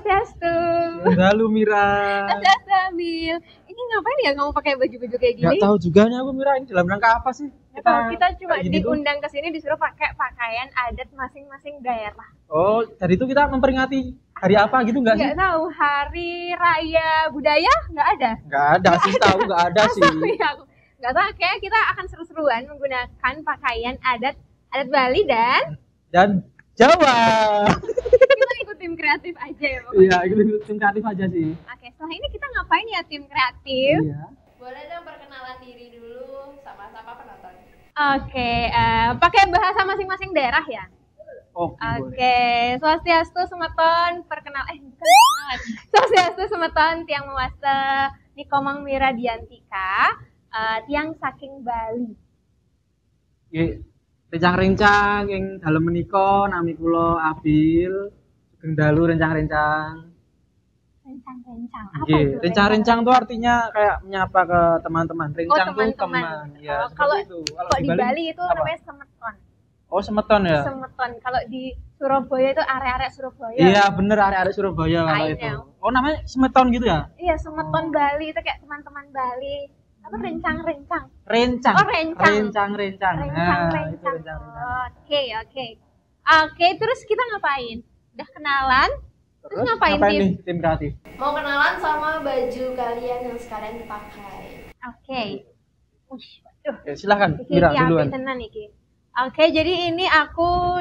Swastiastu. Halo Mira. Sambil. Ini ngapain ya kamu pakai baju-baju kayak gini? Gak tahu juga nih aku Mira, ini dalam rangka apa sih? Kita cuma diundang ke sini disuruh pakai pakaian adat masing-masing daerah. Oh, dari itu kita memperingati hari apa gitu nggak sih? Nggak tahu, hari raya budaya nggak ada? Nggak ada sih, tahu nggak ada sih. Nggak tahu, kayak kita akan seru-seruan menggunakan pakaian adat Bali dan Jawa. Kita ikut tim kreatif aja ya pokoknya. Iya, ikut tim kreatif aja sih. Oke, setelah ini kita ngapain ya tim kreatif? Iya. Boleh dong perkenalan diri dulu sama penonton. Oke, pakai bahasa masing-masing daerah ya? Oke, Swastiastu Semeton, perkenalan. Swastiastu Semeton, Tiang Mewasta, Nikomang Mira Diantika, Tiang saking Bali. Rencang-rencang yang dalam menika nami kula Abil, Sugeng Dalu rencang-rencang. Rencang-rencang. Apa Nggih, itu? rencang-rencang tuh artinya kayak menyapa ke teman-teman. Rencang tuh teman-teman. teman. Ya, Kalau itu. Kalau di Bali itu apa? namanya Semeton. Oh, Semeton ya? Semeton. Kalau di Surabaya itu area-area Surabaya. Iya, bener area-area Surabaya kalau itu. Oh, namanya Semeton gitu ya? Iya, Semeton Bali itu kayak teman-teman Bali. Apa rencang-rencang? Rencang. Oh, rencang. Rencang-rencang. Rencang-rencang. Oke, terus kita ngapain? Udah kenalan? Terus ngapain nih tim kreatif? Mau kenalan sama baju kalian yang sekalian dipakai. Oke. Ya, silakan Mira duluan. Oke, jadi ini aku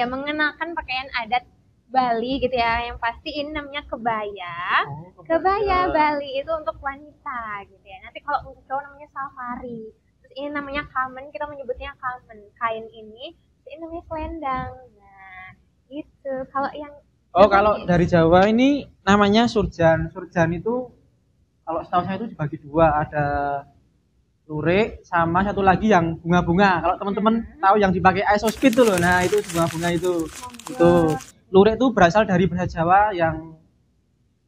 mengenakan pakaian adat Bali gitu ya. Yang pasti ini namanya kebaya. Kebaya Bali itu untuk wanita gitu ya. Nanti kalau untuk cowok namanya safari. Terus ini namanya kamen, kita menyebutnya kamen. Kain ini namanya selendang. Nah, itu. Kalau yang kalau dari Jawa ini namanya surjan. Surjan itu kalau setahu saya itu dibagi dua, ada lurik sama satu lagi yang bunga-bunga. Kalau teman-teman tahu yang dipakai isospid itu loh. Nah, itu bunga-bunga itu. Itu. Lurik itu berasal dari bahasa Jawa yang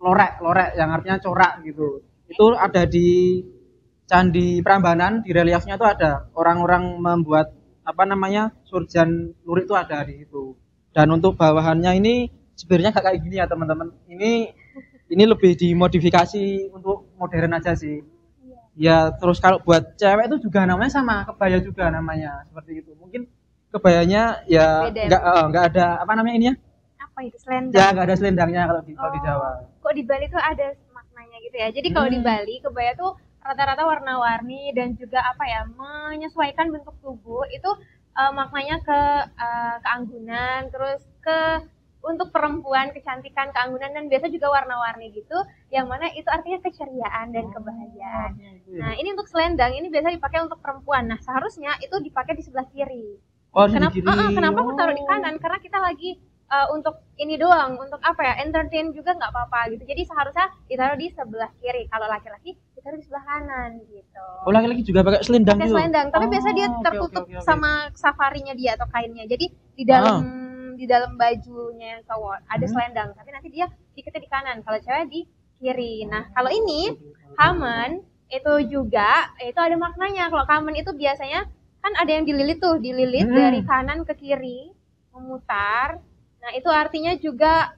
lorek yang artinya corak gitu. Itu ada di Candi Prambanan, di reliefnya itu ada orang-orang membuat surjan lurik itu ada di situ. Dan untuk bawahannya ini sebenarnya gak kayak gini ya teman-teman. Ini lebih dimodifikasi untuk modern aja sih. Ya, terus kalau buat cewek itu juga namanya sama, kebaya juga namanya seperti itu. Mungkin kebayanya ya enggak ada ini ya? Apa itu, selendang? Ya, enggak ada selendangnya kalau di Jawa. Kok di Bali tuh ada maknanya gitu ya. Jadi kalau di Bali kebaya tuh rata-rata warna-warni dan juga menyesuaikan bentuk tubuh itu maknanya ke keanggunan, terus untuk perempuan kecantikan, keanggunan, dan biasa juga warna-warni gitu, yang mana itu artinya keceriaan dan kebahagiaan. Nah, ini untuk selendang ini biasa dipakai untuk perempuan. Nah, seharusnya itu dipakai di sebelah kiri. Kenapa aku taruh di kanan? Karena kita lagi untuk ini doang, untuk entertain juga nggak apa-apa gitu. Jadi seharusnya ditaruh di sebelah kiri. Kalau laki-laki ditaruh di sebelah kanan gitu. Oh, laki-laki juga pakai selendang gitu? Pakai selendang, tapi biasa dia tertutup sama safarinya dia atau kainnya. Jadi di dalam bajunya yang cowok ada selendang, tapi nanti dia diketnya di kanan, kalau cewek di kiri. Nah, kalau ini kamen itu juga itu ada maknanya. Kalau kamen itu biasanya kan ada yang dililit dari kanan ke kiri, memutar. Nah, itu artinya juga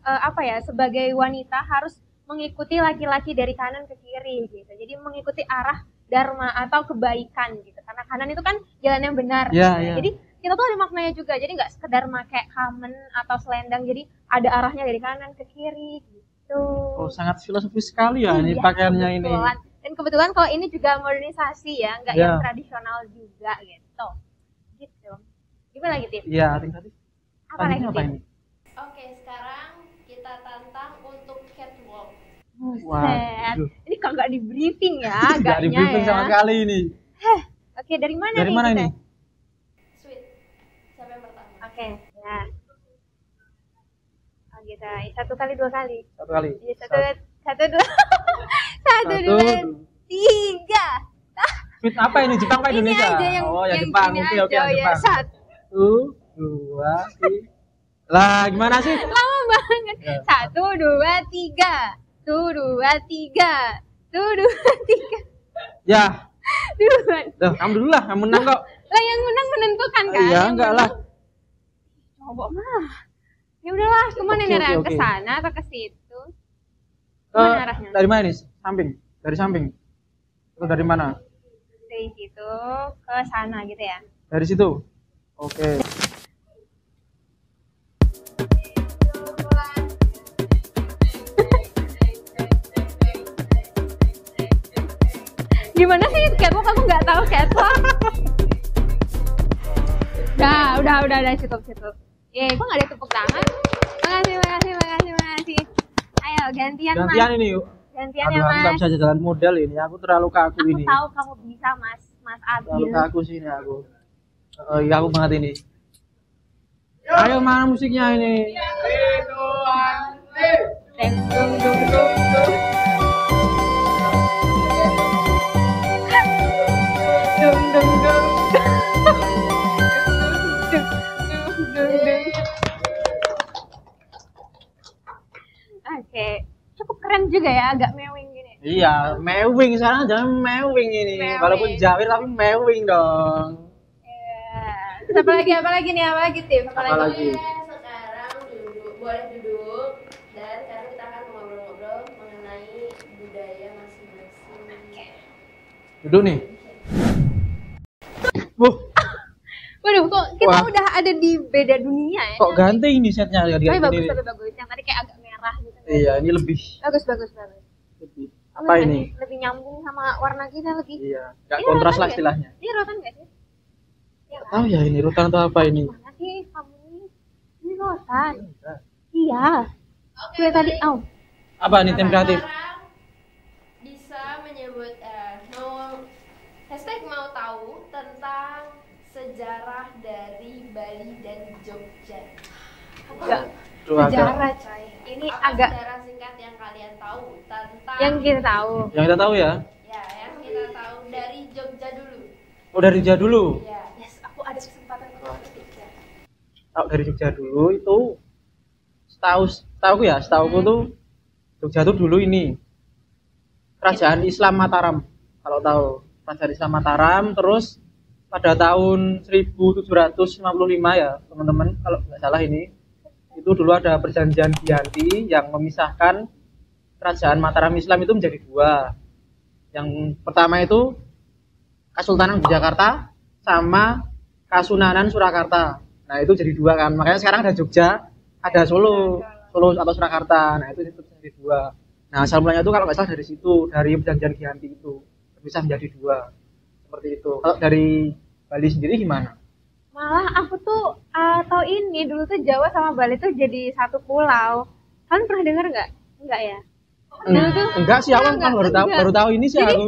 sebagai wanita harus mengikuti laki-laki dari kanan ke kiri gitu. Jadi mengikuti arah dharma atau kebaikan gitu. Karena kanan itu kan jalan yang benar. Jadi kita tuh ada maknanya juga, jadi nggak sekedar pakai kamen atau selendang, jadi ada arahnya dari kanan ke kiri gitu. Oh, sangat filosofis sekali ya ini pakaiannya ini. Dan kebetulan kalau ini juga modernisasi ya, nggak yang tradisional juga gitu. Gimana lagi, Tim? Iya, tadi. Apa lagi, Tim? Oke, sekarang kita tantang untuk catwalk. Buset, ini kok nggak di briefing ya, nggak di briefing sama sekali ini. Oke, dari mana nih? Dari mana ini? Oke, ya. Oh gitu, 1 kali 2 kali. 1 kali. Iya, 1 2 1 2 3. Fit apa ini? Jepang apa Indonesia? Ini aja yang, Jepang. Oke, Jepang. 1 2 3. Lah, gimana sih? Lama banget. 1 2 3. 1 2 3. 1 2 3. Ya. Duluan. Kamu dulu lah, kamu menang kok. Lah yang menang menentukan kan? Iya, enggak lah. Coba mah. Ya udahlah, kemana Oke, nih oke, Ren? oke. Ke sana atau ke situ? Ke Kemana arahnya? dari mana nih? Samping. Dari samping. Atau dari mana? Dari situ ke sana gitu ya. Dari situ. Oke. Gimana sih catwalk? Aku nggak tahu catwalk. Udah cukup. Kok nggak ada tepuk tangan? Makasih. Ayo gantian Mas. Gantian ini yuk. Gantian Aduh, ya aku nggak Mas. bisa jalan model ini. Aku terlalu kaku Aku ini. tahu kamu bisa Mas Terlalu Abil. kaku sih ini aku. Iya aku banget ini. Ayo mana musiknya ini? Deng, dung, dung, dung, dung. Dung, dung, dung. Oke, cukup keren juga ya, agak mewing gini. Iya, mewing sekarang jangan mewing ini. Mewing. Walaupun jawir tapi mewing dong. Ya. Terus apa lagi nih, Tim? Apa lagi? Sekarang boleh duduk dan sekarang kita akan ngobrol-ngobrol mengenai budaya masing-masing. Duduk nih. Wuh, Waduh, kok kita Wah. udah ada di beda dunia ya? kok ganti ini setnya ya Tapi bagus, ini. tapi bagus. Yang tadi kayak agak merah gitu. Iya, ini lebih. Bagus. Lebih. Bagus Apa kan? ini? Lebih nyambung sama warna kita lebih. Iya, nggak Ini kontras rotan lah nggak? istilahnya. Ini rotan nggak sih? Iya kan? Tahu ya ini rutan atau apa ini? Mana sih kamu ini? Ini rotan. Iya. Gue tadi, Apa nih tim kreatif? Sekarang bisa menyebut mau tahu tentang sejarah dari Bali dan Jogja. Enggak. Tuh agak. Sejarah coy. Ini Apa agak sejarah singkat yang kalian tahu tentang yang kita tahu. Yang kita tahu ya. ya yang kita tahu dari Jogja dulu. Oh dari Jogja dulu. Ya. Yes, aku ada kesempatan ke Jogja. Tahu dari Jogja dulu itu setahu ya, setahuku tuh Jogja tuh dulu ini kerajaan Islam Mataram. Kalau tahu kerajaan Islam Mataram, terus pada tahun 1755 ya teman-teman kalau nggak salah ini itu dulu ada perjanjian Giyanti yang memisahkan kerajaan Mataram Islam itu menjadi dua. Yang pertama itu Kesultanan Yogyakarta sama Kasunanan Surakarta. Nah itu jadi dua kan, makanya sekarang ada Jogja, ada Solo atau Surakarta. Nah itu jadi dua. Nah asal mulanya itu kalau nggak salah dari situ, dari perjanjian Giyanti itu bisa menjadi dua seperti itu. Kalau dari Bali sendiri gimana? Malah aku tuh tahu ini dulu tuh Jawa sama Bali tuh jadi satu pulau. Kalian pernah dengar nggak? Enggak ya? Dulu tuh Enggak sih, aku enggak, baru tahu ini sih Jadi, aku.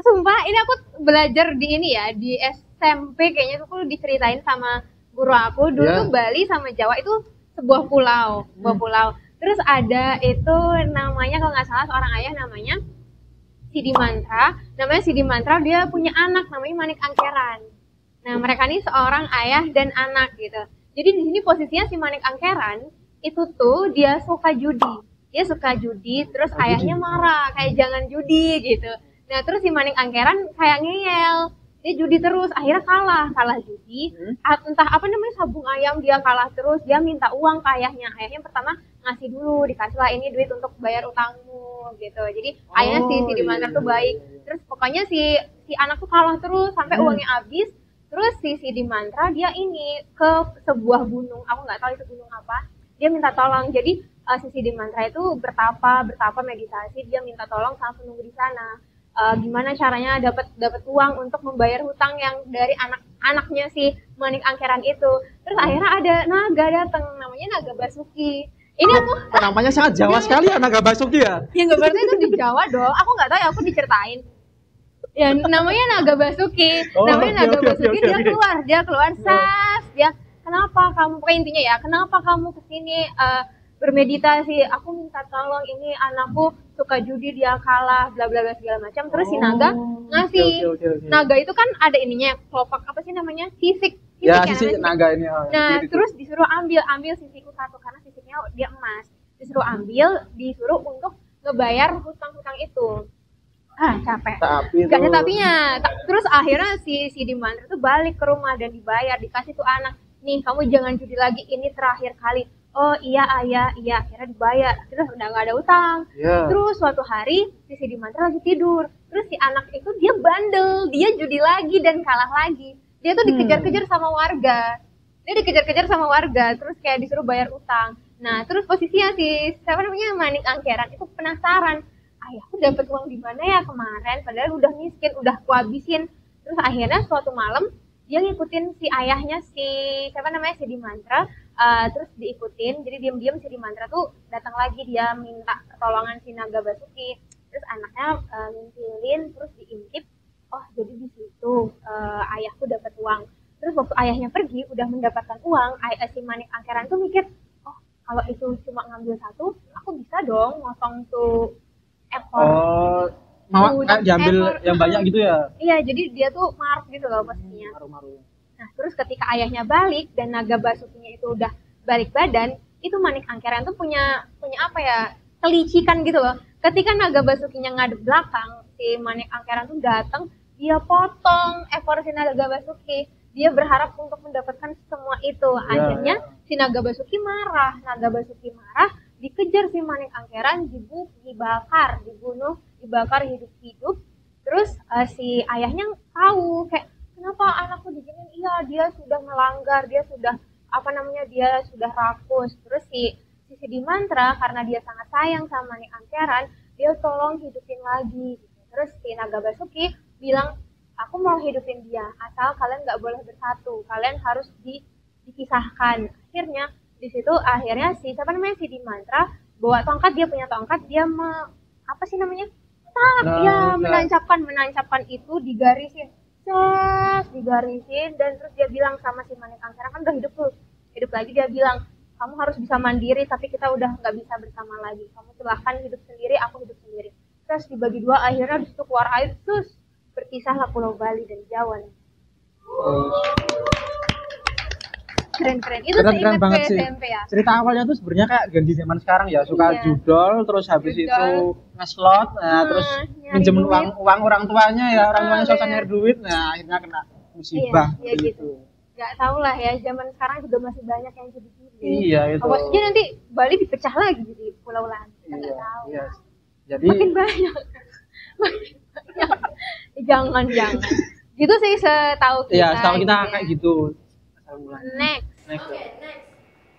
Sumpah, ini aku belajar di ini ya, di SMP kayaknya tuh aku diceritain sama guru aku. Dulu Iya. tuh Bali sama Jawa itu sebuah pulau. Terus ada itu namanya kalau nggak salah seorang ayah namanya Sidi Mantra, dia punya anak namanya Manik Angkeran. Nah, mereka ini seorang ayah dan anak gitu. Jadi di sini posisinya si Manik Angkeran itu tuh dia suka judi, terus ayahnya marah kayak jangan judi gitu. Nah, terus si Manik Angkeran kayak ngeyel, dia judi terus, akhirnya kalah judi. Entah apa namanya sabung ayam, dia kalah terus, dia minta uang ke ayahnya. Ayahnya pertama ngasih dulu, dikasihlah ini duit untuk bayar utangmu gitu. Jadi ayahnya si Sidi Mantra tuh baik. Terus pokoknya si anak tuh kalah terus sampai uangnya habis. Terus si Sidi Mantra dia ini ke sebuah gunung, aku nggak tahu itu gunung apa. Dia minta tolong. Jadi si Sidi Mantra itu bertapa meditasi, dia minta tolong sama penunggu di sana. Gimana caranya dapat uang untuk membayar hutang yang dari anaknya si Manik Angkeran itu. Terus akhirnya ada naga datang, namanya Naga Basuki. Ini aku Namanya sangat Jawa sekali ya Naga Basuki ya. yang nggak berarti itu di Jawa dong. Aku nggak tahu ya, aku diceritain. Ya namanya Naga Basuki. Oh, namanya Naga oke. Basuki, dia keluar sas. Dia kenapa kamu, pokoknya intinya ya, kenapa kamu kesini bermeditasi? Aku minta tolong, ini anakku suka judi, dia kalah, bla bla bla segala macam. Terus si naga ngasih. Oke. Naga itu kan ada ininya, kelopak apa sih namanya? Sisik Ya kan sisi namanya? naga ini. Nah, gitu. terus disuruh ambil sisikku satu karena sisiknya dia emas. Disuruh untuk ngebayar hutang-hutang itu. Capek. Tapi Gak ada tuh. tapinya. Terus akhirnya si Sidi Mantra tuh balik ke rumah dan dikasih tuh anak. Nih, kamu jangan judi lagi, ini terakhir kali. oh iya ayah, iya, akhirnya dibayar, terus udah nggak ada utang. Iya. Terus suatu hari si Sidi Mantra lagi tidur, terus si anak itu dia bandel, dia judi lagi dan kalah lagi. Dia tuh dikejar-kejar sama warga, terus kayak disuruh bayar utang. Nah terus posisinya si siapa namanya Manik Angkeran itu penasaran, ayahku dapat uang di mana ya kemarin, padahal udah miskin, udah kuhabisin. Terus akhirnya suatu malam dia ngikutin si ayahnya si siapa namanya Sidi Mantra, terus diikutin. Jadi diam-diam Sidi Mantra tuh datang lagi, dia minta pertolongan si Naga Basuki. Terus anaknya ngintilin, terus diintip, oh jadi di situ ayahku dapat uang. Terus waktu ayahnya pergi udah mendapatkan uang, si Manik Angkeran tuh mikir, oh kalau itu cuma ngambil satu, aku bisa dong motong tuh ekor. Oh, mau diambil yang banyak gitu ya? Iya, jadi dia tuh marah gitu loh pastinya. Maru-maru. Nah, terus ketika ayahnya balik dan Naga Basukinya itu udah balik badan, itu Manik Angkeran tuh punya apa ya, kelicikan gitu loh. Ketika Naga Basukinya ngadep belakang, si Manik Angkeran tuh datang, dia potong ekor si Naga Basuki. Dia berharap untuk mendapatkan semua itu. Akhirnya si Naga Basuki marah. Dikejar si Manik Angkeran, dibunuh, dibakar hidup-hidup. Terus si ayahnya tahu kayak, kenapa anakku diginin? Iya, dia sudah melanggar, dia sudah rakus. Terus si Sidi Mantra karena dia sangat sayang sama Manik Angkeran, dia tolong hidupin lagi. Terus si Naga Basuki bilang, aku mau hidupin dia, asal kalian nggak boleh bersatu, kalian harus dipisahkan. Akhirnya di situ si Sidi Mantra bawa tongkat, dia punya tongkat, dia menancapkan itu, digarisin dan terus dia bilang sama si Manik Angkeran, kan udah hidup lagi, dia bilang, kamu harus bisa mandiri, tapi kita udah nggak bisa bersama lagi, kamu silahkan hidup sendiri, aku hidup sendiri. Terus dibagi dua, akhirnya di situ keluar air, terus berpisahlah Pulau Bali dan Jawa. Keren itu keren banget sih. SMP ya. Cerita awalnya tuh sebenarnya kayak ganti zaman sekarang ya, suka judol, terus habis itu ngeslot, terus minjem uang orang tuanya ya, orang tuanya susah nyari duit, nah akhirnya kena musibah. Iya gitu. Gak tau lah ya, zaman sekarang juga masih banyak yang judi-judi. Iya itu. Awas aja nanti Bali dipecah lagi jadi pulau lain. Kita nggak tahu. Iya. Jadi makin banyak. jangan. Gitu sih setahu kita. Iya, setahu kita kayak gitu. Next. Oke, next.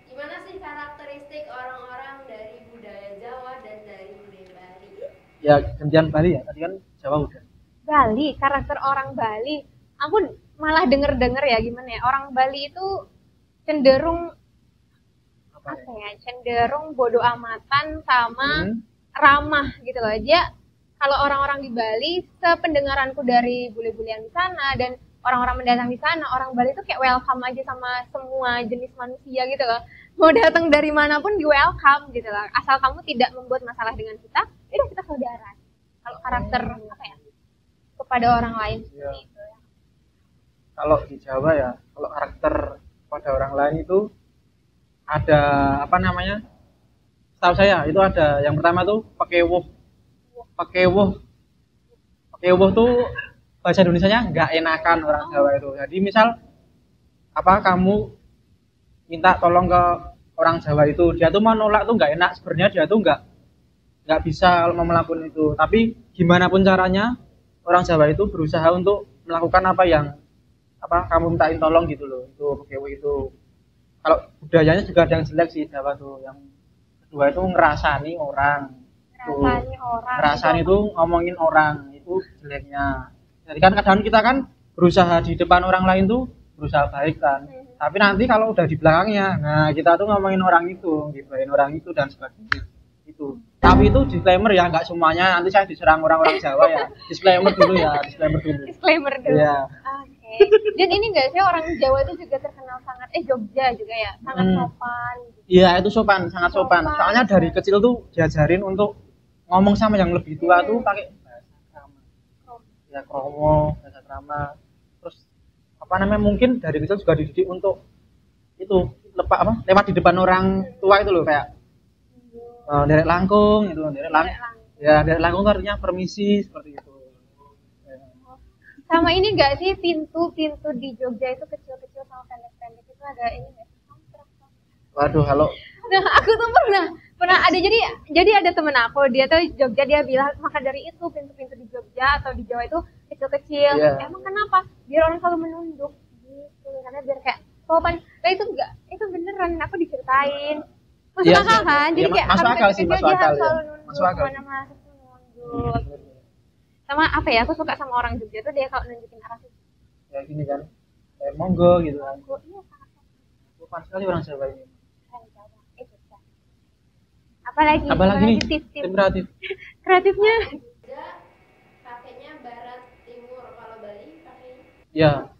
Gimana sih karakteristik orang-orang dari budaya Jawa dan dari budaya Bali? Ya, gantian Bali ya. Tadi kan Jawa udah. Bali, karakter orang Bali. Aku malah denger ya gimana ya. Orang Bali itu cenderung cenderung bodoh amatan sama ramah gitu loh. Dia kalau orang-orang di Bali, sependengaranku dari bule-bule yang di sana dan orang-orang mendatang di sana, orang Bali itu kayak welcome aja sama semua jenis manusia gitu loh. Mau datang dari manapun di welcome gitu loh. Asal kamu tidak membuat masalah dengan kita, itu kita saudara. Kalau karakter kepada orang lain seperti itu ya. Kalau di Jawa ya, kalau karakter pada orang lain itu ada setahu saya itu ada yang pertama tuh pakewuh tuh bahasa Indonesianya nggak enakan orang Jawa itu. Jadi misal kamu minta tolong ke orang Jawa itu, dia tuh mau nolak tuh nggak enak. Sebenarnya dia tuh nggak bisa kalau mau melakukan itu. Tapi gimana pun caranya orang Jawa itu berusaha untuk melakukan apa yang kamu mintain tolong gitu loh. Itu pakewuh itu. Kalau budayanya juga ada yang jelek sih Jawa tuh. Yang kedua itu ngerasani orang. Ngerasani itu ngomongin orang itu jeleknya. Jadi kan kadang kita kan berusaha di depan orang lain tuh berusaha baik kan. Tapi nanti kalau udah di belakangnya, nah kita tuh ngomongin orang itu, gibahin orang itu dan sebagainya. Itu. Tapi itu disclaimer ya, nggak semuanya nanti saya diserang orang-orang Jawa ya. Disclaimer dulu. Ya. Oke. Dan ini nggak sih orang Jawa itu juga terkenal sangat Jogja juga ya, sangat sopan. Iya, itu sopan, sangat sopan. Soalnya dari kecil tuh diajarin untuk ngomong sama yang lebih tua tuh pakai bahasa krama. Ya kromo, bahasa krama. Terus mungkin dari kecil juga dididik untuk itu lewat di depan orang tua itu loh, kayak derek langkung itu, derek langkung artinya permisi seperti itu. Sama ini enggak sih pintu di Jogja itu kecil-kecil sama pendek-pendek itu ada ini enggak? Waduh, kalau Nah, aku tuh pernah ada, jadi ada temen aku, dia tuh Jogja, dia bilang maka dari itu pintu-pintu di Jogja atau di Jawa itu kecil-kecil. Iya. Emang kenapa? Biar orang selalu menunduk gitu, karena biar kayak sopan. Nah itu enggak, itu beneran aku diceritain. Masuk Iya, akal kan? Jadi iya, kayak masuk habis akal sih, kecil masuk dia akal, harus ya. selalu nunduk, Masuk akal. mana masuk tuh nunduk. Sama apa ya? Aku suka sama orang Jogja tuh dia kalau nunjukin arah situ. Ya gini kan. Kayak monggo gitu kan. Aku iya sangat Sopan sekali orang Jawa ini. keren Jawa. Jogja. Apalagi Apalagi nih? tips Tim kreatif. kreatifnya. Jogja pakainya barat timur, kalau Bali pakai Ya.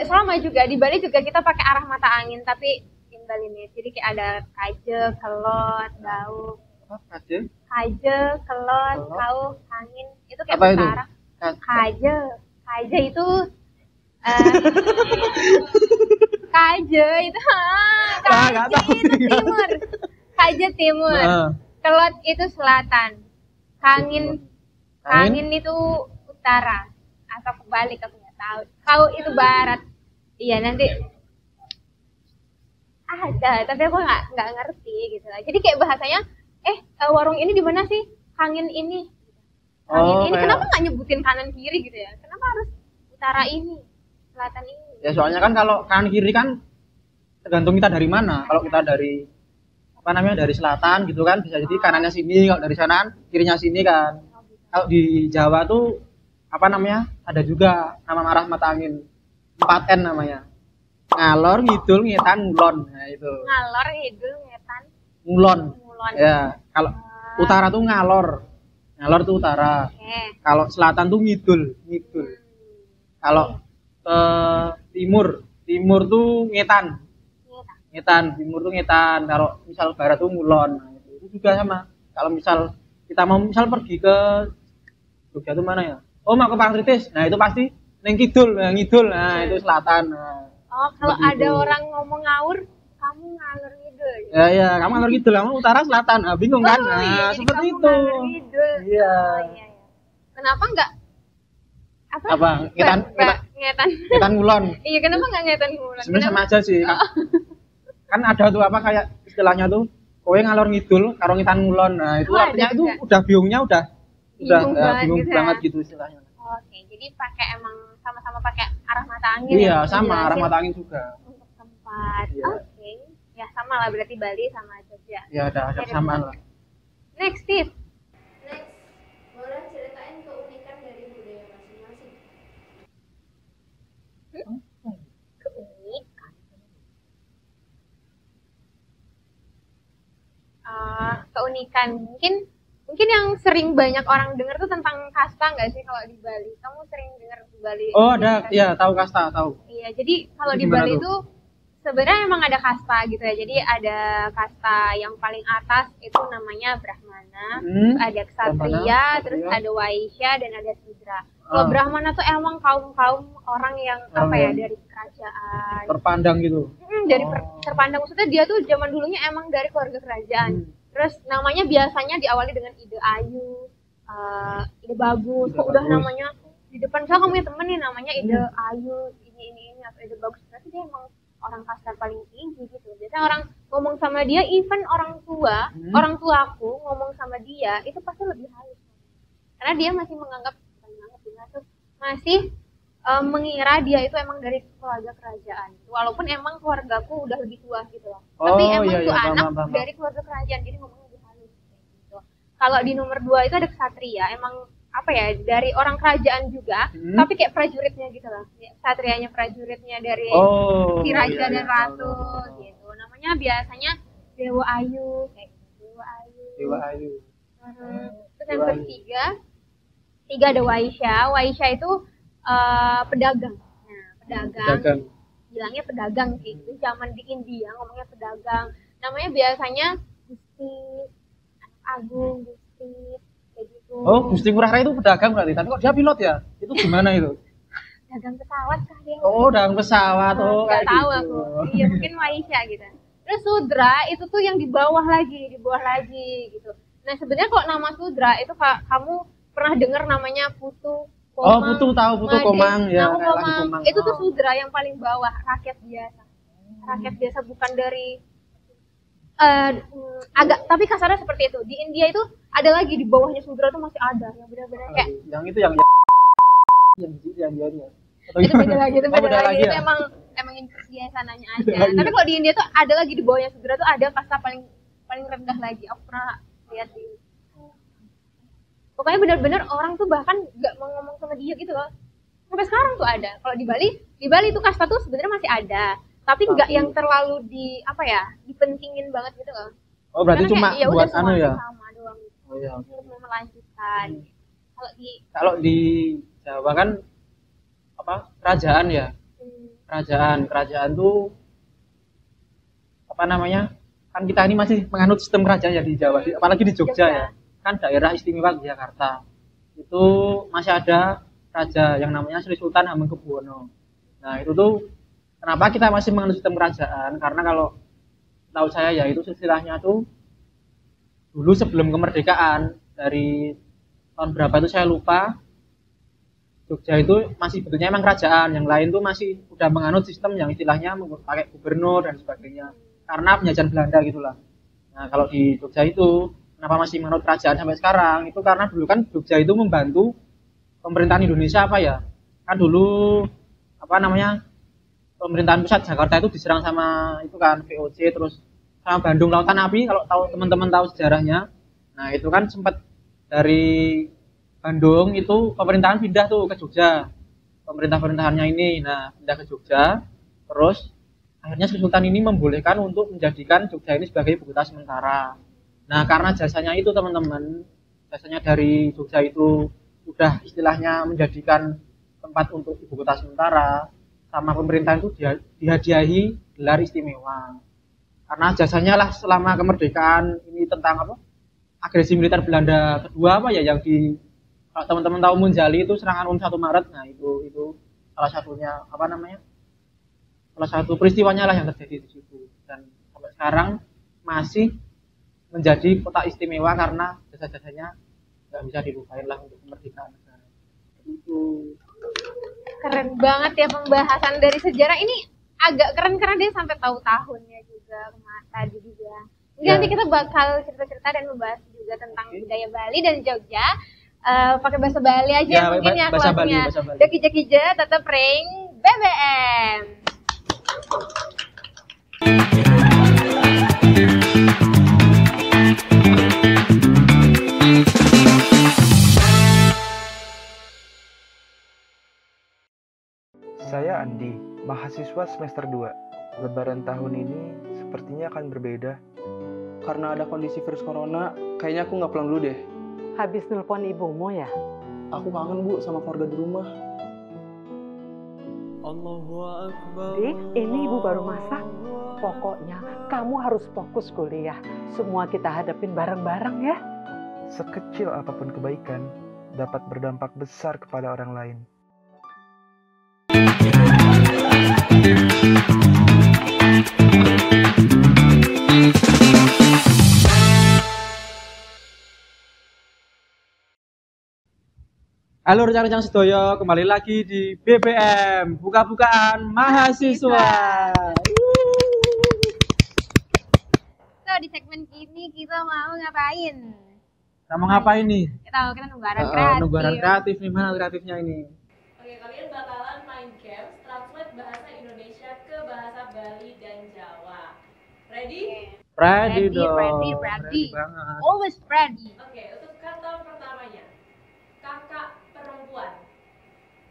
Sama juga di Bali juga kita pakai arah mata angin tapi imbalinnya. Jadi kayak ada kaje, kelot, daun. Apa aja? Kaje, kelot, Kelot. kau, angin. Itu kayak Apa itu? utara. Kaje. Kaje itu kaje itu nggak tahu. kaje itu timur. Kaje timur. Nah, Kelot itu selatan. Kangin Angin? itu utara. Atau kebalik aku nggak tahu. Kau itu barat. Iya nanti ada, tapi aku nggak ngerti gitu lah. Jadi kayak bahasanya, warung ini di mana sih? Kangin ini. Kangin ini. kayak- Kenapa nggak nyebutin kanan kiri gitu ya? Kenapa harus utara ini, selatan ini? Ya soalnya kan kalau kanan kiri kan tergantung kita dari mana. Kalau kita dari apa namanya, dari selatan gitu kan bisa jadi kanannya sini, kalau dari sana kirinya sini kan. Kalau di Jawa tuh apa namanya, ada juga nama arah mata angin 4N namanya, ngalor ngidul ngetan ngulon. Nah itu Ngalor, ngidul, ngetan, ngulon ngulon. ya. Kalau utara tuh ngalor, ngalor tuh utara. Oke. Kalau selatan tuh ngidul, ngidul. Kalau timur tuh ngetan, Ngetan. ngetan. Timur tuh ngetan. Kalau misal barat tuh ngulon. Nah, itu juga sama. Kalau misal kita mau pergi ke Jogja tuh mana ya? Oh, mau ke Parangtritis. Nah itu pasti neng kidul, ngidul. Nah itu selatan. Nah, Oh, kalau seperti ada itu. orang ngomong ngawur, kamu ngalor ngidul. ya kamu ngalor ngidul, kamu utara selatan. Nah, bingung kan? Oh, Nah iya, jadi seperti kamu itu. ngalor ngidul. Iya. Oh, iya. Kenapa enggak Apa? Ngetan. Ngetan ngulon. Iya, kenapa enggak ngetan bulan? Sebenarnya sama aja sih. Kan ada tuh apa kayak istilahnya tuh, kowe ngalor ngidul karo ngetan ngulon. Nah itu Oh, ada artinya itu juga. udah bingungnya udah Bingung banget bingung gitu ya. banget gitu istilahnya. Oke, jadi pakai emang sama-sama pakai arah mata angin Iya, ya, sama arah ngejelasin mata angin juga. untuk tempat. Iya. Oke. Ya sama lah berarti Bali sama Jogja. Ya ada kesamaan lah. Next tip. next. Boleh ceritain keunikan dari budaya masing-masing. Keunikan. Keunikan mungkin yang sering banyak orang dengar tuh tentang kasta nggak sih kalau di Bali? Kamu sering dengar di Bali? Oh ada, ya tahu kasta tahu. Iya, jadi kalau Itu di gimana Bali tuh? itu sebenarnya emang ada kasta gitu ya. Jadi ada kasta yang paling atas itu namanya Brahmana, terus ada Ksatria, Brahmana, terus Ksatria. ada Waisya dan ada Sudra. Kalau Ah. Brahmana tuh emang kaum orang yang Orang apa ya yang dari kerajaan. Terpandang gitu. Dari Oh. terpandang, maksudnya dia tuh zaman dulunya emang dari keluarga kerajaan. Terus namanya biasanya diawali dengan ide ayu, ide bagus. Ide Kok udah bagus. namanya di depan saya kamu punya temen nih namanya ide ayu, ini atau ide bagus. Berarti dia emang orang kasta paling tinggi gitu. Biasanya orang ngomong sama dia, even orang tuaku ngomong sama dia itu pasti lebih halus. Karena dia masih masih mengira dia itu emang dari keluarga kerajaan. Walaupun emang keluargaku udah lebih tua gitu loh. Tapi Oh, emang iya, tuh iya, anak paham. dari keluarga kerajaan, jadi ngomongnya lebih halus gitu. Kalau di nomor 2 itu ada Ksatria, emang apa ya, dari orang kerajaan juga, tapi kayak prajuritnya gitu loh. Ksatrianya prajuritnya dari Oh. si raja iya, dan iya, ratu tahu. gitu. Namanya biasanya Dewa Ayu kayak gitu. Dewa Ayu. Dewa Ayu. Terus yang Dewa Ayu. ketiga ada Waisya. Waisya itu pedagang. Nah, Pedagang. bilangnya pedagang sih. Itu zaman di India ngomongnya pedagang. Namanya biasanya Gusti, Anak Agung, Gusti, kayak gitu. Oh, Gusti Ngurah Rai itu pedagang berarti. Tapi kok dia pilot ya? Itu gimana itu? Dagang pesawat kah dia? Oh, dagang pesawat. Oh, Nggak kayak tahu gitu. aku. Iya mungkin Waisya gitu. Terus Sudra itu tuh yang di bawah lagi gitu. Nah sebenarnya kok nama Sudra itu kamu pernah dengar namanya Putu Komang? Oh, Putu tahu, Putu Made. Komang ya, Nah, kayak lagi Komang. Komang. Itu tuh Oh. Sudra yang paling bawah, rakyat biasa. Rakyat biasa bukan dari agak tapi kasarnya seperti itu. Di India itu ada lagi di bawahnya Sudra tuh masih ada yang benar-benar kayak Yang itu yang dia. itu beda lagi, itu beda lagi. Itu ya? emang dia sananya aja. Tapi kalau di India tuh ada lagi di bawahnya Sudra tuh ada kasta paling rendah lagi. Aku pernah lihat di pokoknya benar-benar orang tuh bahkan nggak mau ngomong sama dia gitu loh. Sampai sekarang tuh ada. Kalau di Bali itu kasta tuh sebenarnya masih ada, tapi nggak yang terlalu dipentingin banget gitu loh. Oh, berarti Karena cuma kayak, buat semua ya. sama doang Oh iya. untuk mau melanjutkan. Kalau di Jawa kan apa? Kerajaan ya. Kerajaan tuh apa namanya? Kan kita ini masih menganut sistem kerajaan ya di Jawa, apalagi di Jogja ya. Kan daerah istimewa Yogyakarta. Itu masih ada raja yang namanya Sri Sultan Hamengkubuwono. Nah, itu tuh kenapa kita masih menganut sistem kerajaan? Karena kalau tahu saya ya itu istilahnya tuh dulu sebelum kemerdekaan dari tahun berapa itu saya lupa. Jogja itu masih bentuknya emang kerajaan, yang lain tuh masih udah menganut sistem yang istilahnya pakai gubernur dan sebagainya. Karena penjajahan Belanda gitulah. Nah, kalau di Jogja itu kenapa masih menganut kerajaan sampai sekarang? Itu karena dulu kan Jogja itu membantu pemerintahan Indonesia apa ya? Kan dulu apa namanya? Pemerintahan pusat Jakarta itu diserang sama itu kan VOC, terus sama Bandung Lautan Api, kalau tahu teman-teman tahu sejarahnya. Nah, itu kan sempat dari Bandung itu pemerintahan pindah tuh ke Jogja. Pemerintahannya ini pindah ke Jogja. Terus akhirnya Sri Sultan ini membolehkan untuk menjadikan Jogja ini sebagai ibu kota sementara. Nah, karena jasanya itu teman-teman, jasanya dari Jogja itu udah istilahnya menjadikan tempat untuk ibu kota sementara, sama pemerintah itu dihadiahi gelar istimewa. Karena jasanya lah selama kemerdekaan ini tentang apa? Agresi militer Belanda kedua apa ya yang kalau teman-teman tahu Munjali itu serangan 1 Maret. Nah, itu salah satunya apa namanya? Salah satu peristiwanya lah yang terjadi di situ. Dan sampai sekarang masih menjadi kota istimewa karena jasa-jasanya nggak bisa dilupain lah untuk kemerdekaan negara. Itu Keren banget ya pembahasan dari sejarah ini, agak keren karena dia sampai tahu tahunnya juga tadi juga. Jadi nanti kita bakal cerita-cerita dan membahas juga tentang budaya Bali dan Jogja. Pakai bahasa Bali aja mungkin ya kelasnya. Jaki-jaki tetap ring BBM. Saya Andi, mahasiswa semester 2. Lebaran tahun ini sepertinya akan berbeda. Karena ada kondisi virus corona, kayaknya aku nggak pulang dulu deh. Habis nelpon ibumu ya? Aku kangen Bu sama keluarga di rumah. Dik, ini ibu baru masak. Pokoknya kamu harus fokus kuliah. Semua kita hadapin bareng-bareng ya. Sekecil apapun kebaikan dapat berdampak besar kepada orang lain. Halo rekan-rekan sedoyo, kembali lagi di BBM, buka-bukaan mahasiswa. So, di segmen ini kita mau ngapain? Kita mau ngapain nih? Kita nubaran kreatif. Nubaran kreatif nih, mana kreatifnya ini? Oke, kalian bakalan main games translate bahasa Indonesia ke bahasa Bali dan Jawa. Ready? Ready dong. Ready banget. Always ready. Oke, untuk kata pertamanya. Kakak perempuan.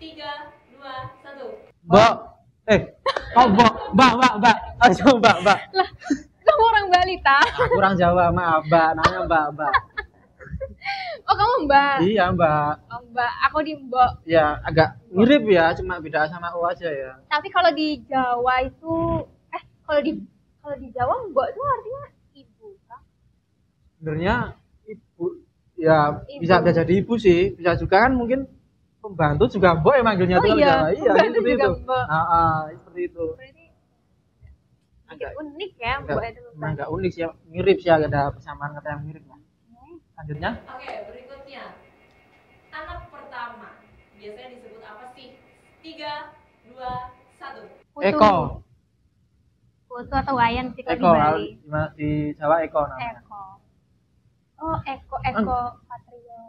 3, 2, 1. Mbak. Mbak. Ayo mbak. Lah, kamu orang Bali, ta? Aku orang Jawa, maaf mbak. Namanya mbak. Oh, kamu Mbak? Iya mbak. Oh, Mbak. Aku di Mbok. Ya agak mirip ya, cuma beda sama U aja ya. Tapi kalau di Jawa itu, kalau di Jawa Mbok itu artinya ibu, kan? Sebenarnya ibu, ya Ibu. bisa jadi ibu sih, bisa juga kan mungkin pembantu juga mbok ya manggilnya Oh tuh iya, Jawa. Iya, pembantu seperti juga itu. mbok. Seperti itu. Berarti agak unik ya Mbok itu. Agak unik sih, mirip sih, ada persamaan kata yang mirip lah. Lanjutnya? Oke, berikutnya. Anak pertama. Biasanya disebut apa sih? 3, 2, 1. Eko. Putu atau Wayan sih kalau di Eko, Bali. di Jawa Eko namanya. Eko. Oh, Eko Patrio.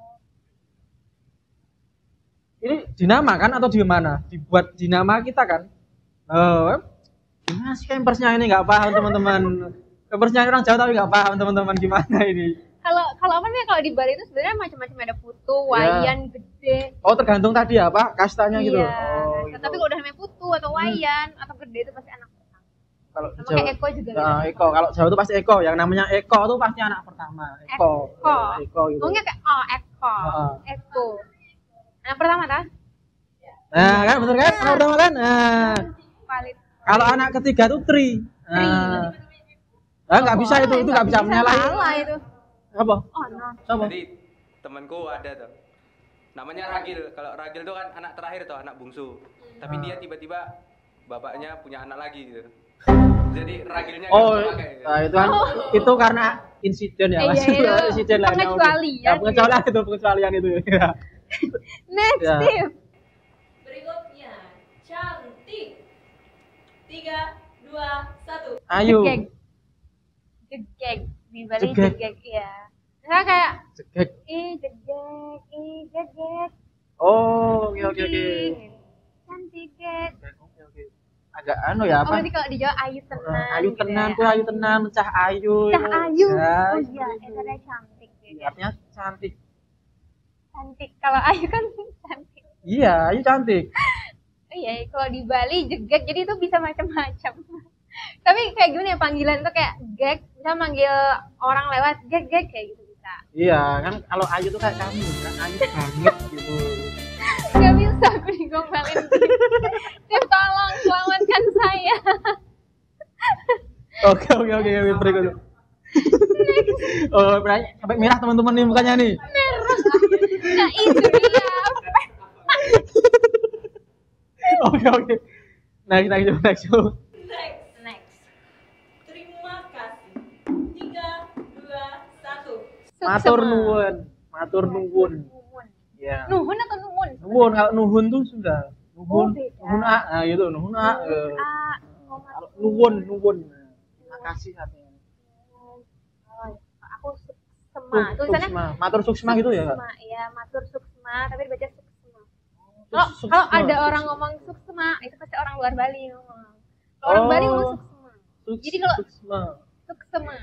Ini dinama kan atau di mana? Dibuat dinama kita kan? Oh, gimana sih campersnya ini nggak paham teman-teman. Campersnya orang Jawa tapi nggak paham teman-teman gimana ini. Kalau apa nih kalau di Bali itu sebenarnya macam-macam ada putu, wayan, gede. Oh tergantung tadi ya Pak, kastanya gitu. Iya. Oh, Nah, tapi kalau udah namanya putu atau wayan atau gede itu pasti anak pertama. Kalau di Sama Jawa, kayak Eko juga. nah, gitu. Eko. Kalau Jawa itu pasti Eko. Yang namanya Eko itu pasti anak pertama. Eko. Eko. Eko gitu. Ngomongnya kayak Eko. Heeh. Eko. Anak pertama kan? Nah, kan bener kan? Anak pertama kan? Nah, Valid. kalau anak ketiga tuh tri. Nah, nggak bisa itu nggak bisa menyalahi. Salah itu. Apa? Oh, no. Apa? Jadi temanku ada tuh, namanya Ragil. Kalau Ragil tuh kan anak terakhir tuh, anak bungsu. Tapi dia tiba-tiba bapaknya punya anak lagi gitu. Jadi Ragilnya nggak Oh, kepakai, gitu. nah, itu kan itu karena insiden ya Mas. Iya, itu insiden lainnya. pengecualian. Ya, pengecualian itu pengecualian itu. Ya. Next, Ya. Steve. Berikutnya, cantik. 3, 2, 1. Ayo. Jegek. Di Bali Jegek. jegek, ya. Misalnya kayak Jegek. jegek. Oh, oke. Cantik, gek. Oke. Agak anu ya Oh, apa? berarti kalau di Jawa ayu tenan. Ayu gitu tenan, ya. tuh ayu tenan, cah ayu. Cah itu. ayu. Ya, Oh iya, itu ada cantik. Gitu. artinya cantik. Cantik. Kalau ayu kan cantik. Iya, ayu cantik. Oh iya, kalau di Bali jegek, jadi itu bisa macam-macam. Tapi kayak gimana ya panggilan tuh kayak gek, bisa manggil orang lewat gek kayak gitu bisa. Iya, kan kalau ayu tuh kayak kamu, kan ayu banget gitu. Gak bisa aku digombalin. Steve tolong selamatkan saya. Oke, berikutnya. Oh, berarti sampai merah teman-teman nih mukanya nih. Nah itu dia. Oke. Next. Next. Next. Terima kasih. 3, 2, 1. Matur nuwun. Ya. Nuhun atau nuhun? Nuwun, kalau nuhun tuh sudah. Oh, Nuhun. beda. Nuhun A, nah gitu, nuhun A. Kalau nuwun. Terima kasih artinya. Aku suksema. Tulisannya Suksma. Matur suksma gitu ya, Kak? suksema. Iya, matur suksema, tapi dibaca suksema. Suksma. Kalau ada orang ngomong suksema, itu pasti orang luar Bali ngomong. Kalau orang Bali ngomong suksema. Jadi kalau suksma suksema.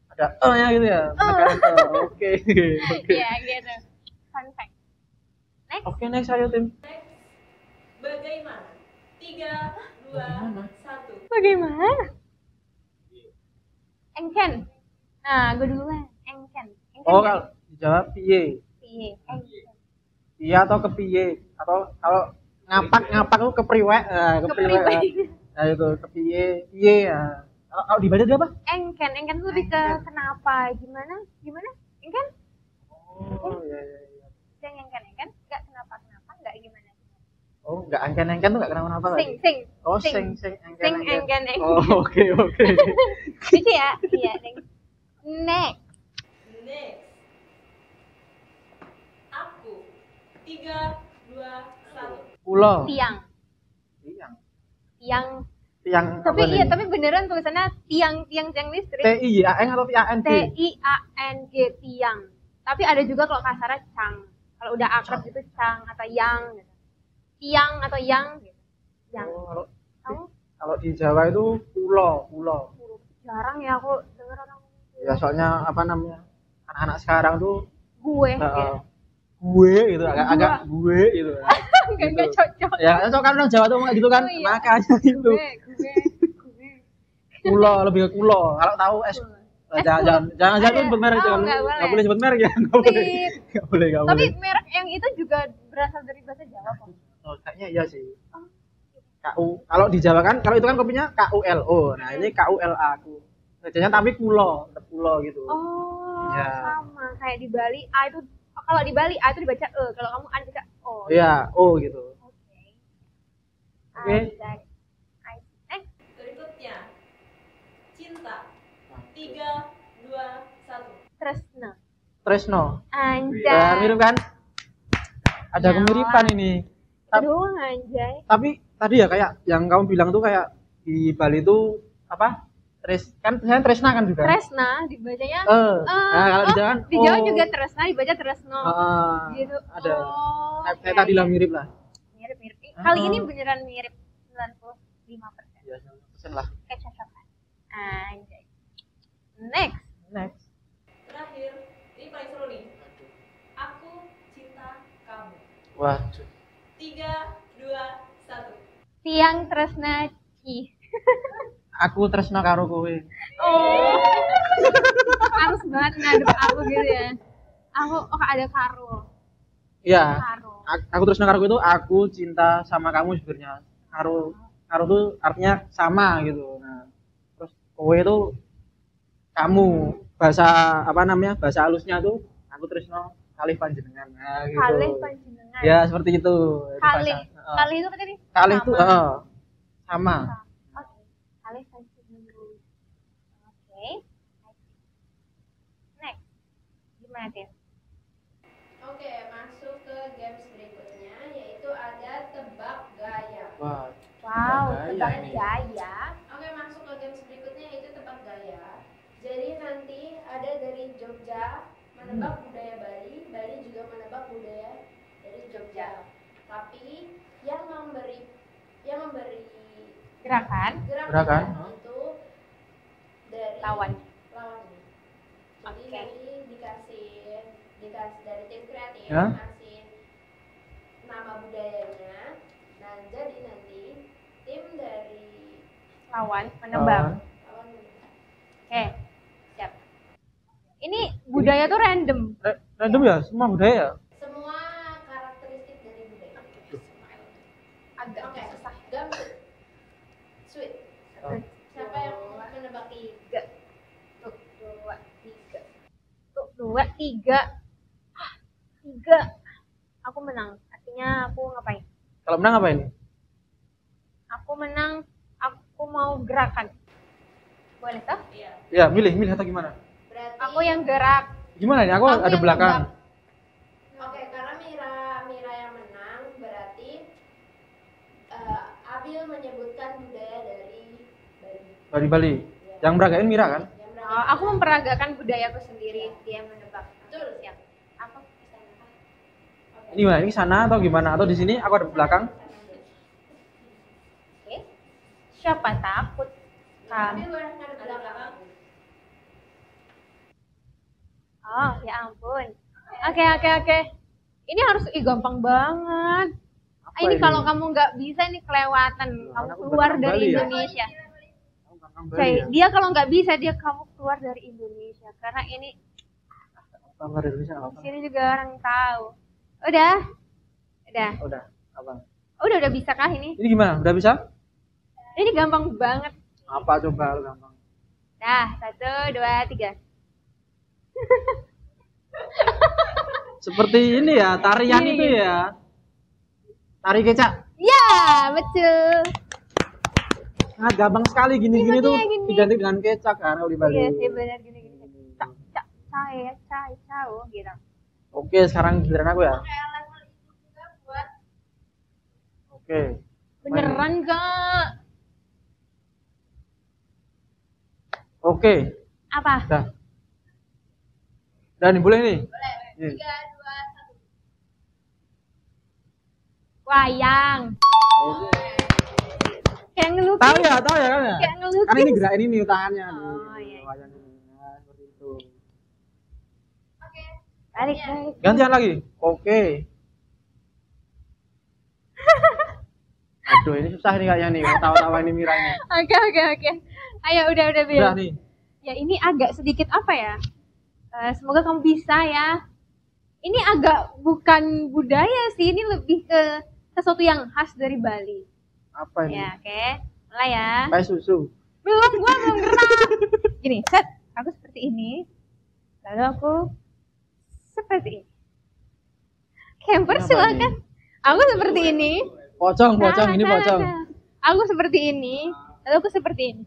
ada nya gitu ya. Oke. Iya, gitu. Fun fact. Next. Oke, next ayo tim. Bagaimana? 3, 2, 1. Bagaimana? Engken. Nah, gue duluan. Engken. Oh, kalau dijawab piye? Piye? Engken. Iya atau kepiye? Atau kalau ngapak tuh kepriwe, kepriwe. Nah, itu kepiye? Piye ya. Kalau di Bali itu apa? Engken tuh lebih ke kenapa? Gimana? Engken? Oh, iya. Yang engken? Enggak kenapa? Enggak gimana? Oh, enggak angken-angken tuh enggak kenapa-napa lagi. Sing. Oh, Sing. sing Sing engken. Oh, oke. Lucu ya? Iya. Next. Aku. 3, 2, 1. Pulau. Tiang. Tiang. Tapi apa iya, nih? tapi beneran tulisannya tiang listrik. TIAN atau TIANG? TIANG tiang. Tapi ada juga kalau kasarnya cang. Kalau udah akrab gitu cang atau yang gitu. Tiang atau yang gitu. Yang. Oh, Kamu kalau di Jawa itu pulau. jarang ya aku denger orang Ya soalnya apa namanya? Anak-anak sekarang tuh gue gitu. gue gitu, agak gue gitu. Enggak cocok. Ya, cocok kan orang Jawa tuh ngomong gitu kan. Oh, iya. Makanya itu. Gue. Kulo, lebih ke kulo. Kalau tahu jangan sebut merek, Oh, jangan. nggak boleh. Nggak boleh sebut merek ya, nggak boleh. Sip. Nggak boleh. Tapi merek yang itu juga berasal dari bahasa Jawa kok. Oh, kayaknya iya sih. KU. Kalau di Jawa kan, kalau itu kan kopinya KULO. Nah, ini KULA aku. Bacanya tapi kulo, tetap kulo gitu. Oh, Ya. sama kayak di Bali A itu kalau di Bali A itu dibaca E, kalau kamu A dibaca O. Iya, oh gitu. Oke. Oke. Isaac. Berikutnya. Cinta. 3, 2, 1. Tresna. Tresno. Ya, Anjay. mirip kan? Ada Ya, kemiripan ini. Aduh, anjay. Tapi tadi ya kayak yang kamu bilang tuh kayak di Bali tuh apa? Kan tulisannya Tresna kan juga. Tresna dibacanya Nah, kalau di Jawa kan di Jawa juga Tresna dibaca Tresno. Gitu. Ada. Oh, Kayak tadi lah mirip lah. Mirip. Kali ini beneran mirip 95%. Ya, 100% lah. Kayak cocokan. Anjay. Next. Terakhir, ini paling seru nih. Aku cinta kamu. Waduh. 3, 2, 1. Tiang Tresna Ci. Aku tresna karo kowe. Oh. Harus banget ngadep aku gitu ya. Aku ada karo. Iya. Karo. Aku tresna karo kowe itu aku cinta sama kamu sebenarnya. Karo itu artinya sama gitu. Nah, terus kowe itu kamu, bahasa apa namanya? Bahasa halusnya tuh aku tresna kalih panjenengan. Nah, gitu. Kalih panjenengan. Ya, seperti itu. Kalih. Bahasa, Kalih itu apa tadi? Kalih itu Sama. sama. Oke. Kalih panjenengan. Oke. Next. Gimana, Tin? Oke, masuk ke games berikutnya yaitu ada tebak gaya. Wah, Wow, Tebak tebak gaya nih. gaya. Oke, masuk ke games berikutnya yaitu tebak gaya. Jadi nanti ada dari Jogja menebak budaya Bali, Bali juga menebak budaya dari Jogja. Tapi yang memberi Gerakan. Gerakan. itu dari Lawan. lawannya. Jadi Oke. nanti dikasih dari tim kreatif Ya. kasih nama budayanya. Nah, jadi nanti tim dari Lawan menebak. lawan Oke. Siap. Ini budaya tuh random. Random ya, semua budaya ya. semua karakteristik dari budaya. Agak Oke, susah. gampang. Sweet. Siapa yang menebak? 3. Tuh, 2, 3. Tuh, 2, 3. 3. Aku menang. Artinya aku ngapain? Kalau menang apa ini? Aku menang. Aku mau gerakan. Boleh toh? Iya. Ya, milih atau gimana? Berarti Aku yang gerak. Gimana ini? Aku Aku ada yang belakang. nebak. Oke, karena Mira yang menang berarti Abil menyebutkan budaya dari Bali. Bali. Yang meragain Mira kan? Yang Oh, berangkat. aku memperagakan budayaku sendiri. Dia menebak. Betul. Siap. Aku bisa nebak. Oke. Ini gimana? Ini sana atau gimana? Atau di sini aku ada belakang? Oke. Siapa takut? Abil boleh ngadep belakang. Oh, ya ampun. Oke. Ini harus gampang banget. Apa Ini ini? kalau kamu nggak bisa ini kelewatan. Kamu Aku keluar belakang dari Bali ya? Indonesia. Aku belakang Bali Coy, ya? dia kalau nggak bisa kamu keluar dari Indonesia karena ini Apa dari Indonesia di apa? sini juga orang tahu. Udah. Udah, apa? Udah bisa kah ini? Ini gimana? Udah bisa? Ini gampang banget. Apa coba lu gampang? Dah, 1, 2, 3. Seperti ini ya, tarian Gini, itu gini. ya. Tari kecak. Ya, betul. Sangat gampang sekali gini-gini tuh gini. identik dengan kecak karena di Bali. Iya sih benar gini. Cak, gitu. Oke, sekarang giliran aku ya. Oke. Beneran enggak? Oke. Apa? Dah. Udah nih, boleh nih. Boleh. Nih. 3, 2, 1. Wayang. Kayak ngelukis. Tahu ya kan ya? Kayak ngelukis. Kan ini gerakin ini tangannya nih. Oh, iya. Wayang ini. Nah, seperti itu. Balik. Gantian lagi. Oke. Aduh, ini susah nih kayaknya nih. Tawa-tawa ini Mira ini. Oke. Ayo udah Bil. Udah nih. Ya ini agak sedikit apa ya? Semoga kamu bisa ya. Ini agak bukan budaya sih, ini lebih ke sesuatu yang khas dari Bali. Apa ini? Ya, oke. Mulai ya. Kayak susu. Gua belum gerak. Gini, set. Aku seperti ini. Lalu aku seperti ini. Camper Ini apa silakan. Aku seperti ini. Pocong, ini pocong. Nah. Aku seperti ini. Lalu aku seperti ini.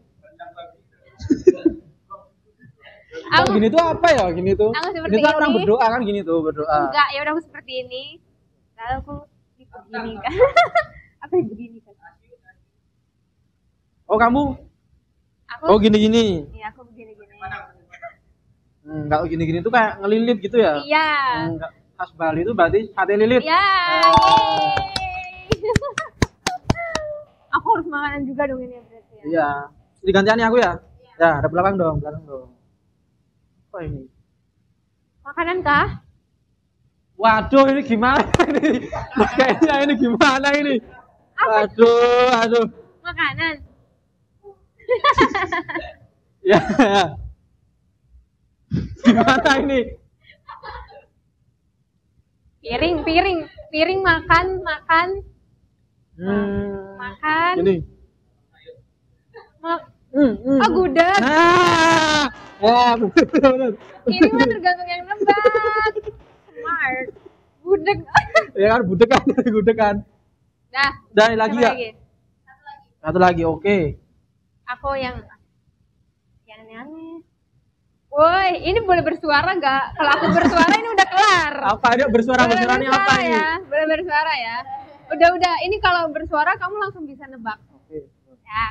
Oh, gini tuh apa ya? Gini tuh. Aku seperti Ini tuh orang ini. berdoa kan gini tuh, berdoa. Enggak, ya udah aku seperti ini. Lalu aku begini kan. Aku begini kan. Oh, kamu Aku Oh gini-gini. Iya, aku begini-gini. Kalau gini-gini tuh kayak ngelilit gitu ya? Iya. Enggak, khas Bali itu berarti sate lilit. Iya. Oh. Yeay. Aku harus makanan juga dong ini berarti ya. Iya. Jadi gantian nih aku ya? Ya, ada belakang dong, belakang dong. Apa ini? Makanan kah? Waduh, ini gimana ini? Kayaknya ini gimana ini? Aduh. Makanan. Ya. Gimana ini? Piring makan. Makan. Ini. Oh, gudeg. Nah. Wah, bener. Ini mah tergantung yang nebak. Smart. Gudeg. Ya kan gudeg kan. Dah. Dah ini lagi Coba ya? Satu lagi, oke. Aku yang aneh-aneh. Woi, ini boleh bersuara nggak? Kalau aku bersuara ini udah kelar. Apa dia bersuara-bersuara ini apa ini? Ya, boleh bersuara ya. Udah. Ini kalau bersuara kamu langsung bisa nebak. Oke. Ya.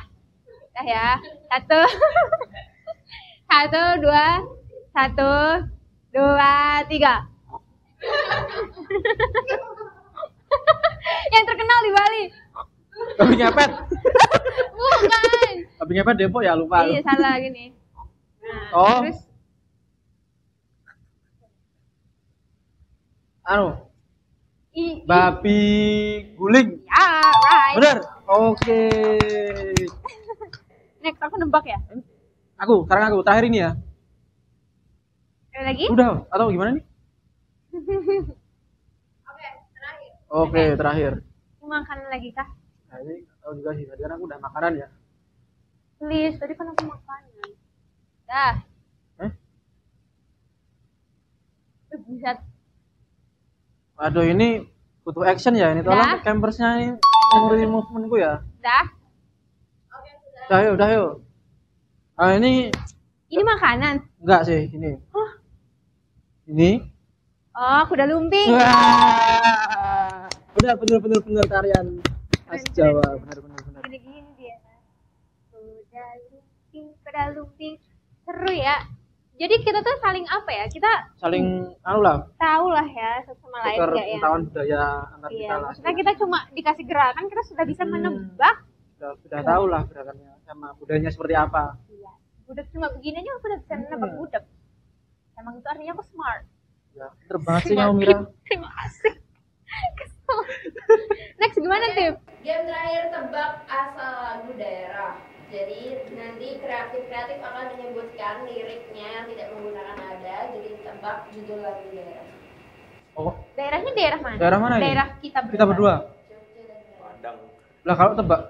Dah ya. Satu. Satu, dua, tiga. Yang terkenal di Bali. Tapi ngepet. Bukan. Tapi ngepet Depok ya, lupa. Iya, salah gini. Nah, Oh. terus Babi guling. ya, right. Bener? Oke. Next, aku nebak ya. Sekarang aku terakhir ini ya. Ada lagi? Udah, atau gimana nih? Oke, terakhir. Makanan lagi kah? Nah, ini tahu juga sih, tadi kan aku udah makanan ya. Please, tadi kan aku makanan. Dah. Bisa. Waduh, ini butuh action ya ini. Tolong campersnya ini ngurusin movementku ya. Dah. Udah yuk. Ah, ini makanan. enggak sih, ini. Ini. Oh, kuda lumping. Wah. Udah bener tarian khas Jawa, bener. Gini dia. Kuda lumping. Seru ya. Jadi kita tuh saling apa ya? Kita saling lah. Tahu lah ya satu sama lain enggak ya. Pengetahuan budaya antar Iya, kita lah. maksudnya kita cuma dikasih gerakan, kita sudah bisa menebak. Sudah tahu lah gerakannya sama budayanya seperti apa. Iya. Gudeg cuma begini aja sudah bisa menebak gudeg. Emang itu artinya aku smart. Ya, pinter banget sih kamu Mira. Terima kasih. Kesel. Next gimana, Tip? Game terakhir tebak asal lagu daerah. Jadi nanti kreatif akan menyebutkan liriknya yang tidak menggunakan nada. Jadi tebak judul lagu daerah. Oh, Daerahnya daerah mana? Daerah mana ini? Daerah kita berdua. kita berdua. Jogja dan Bali. Padang. Lah kalau tebak,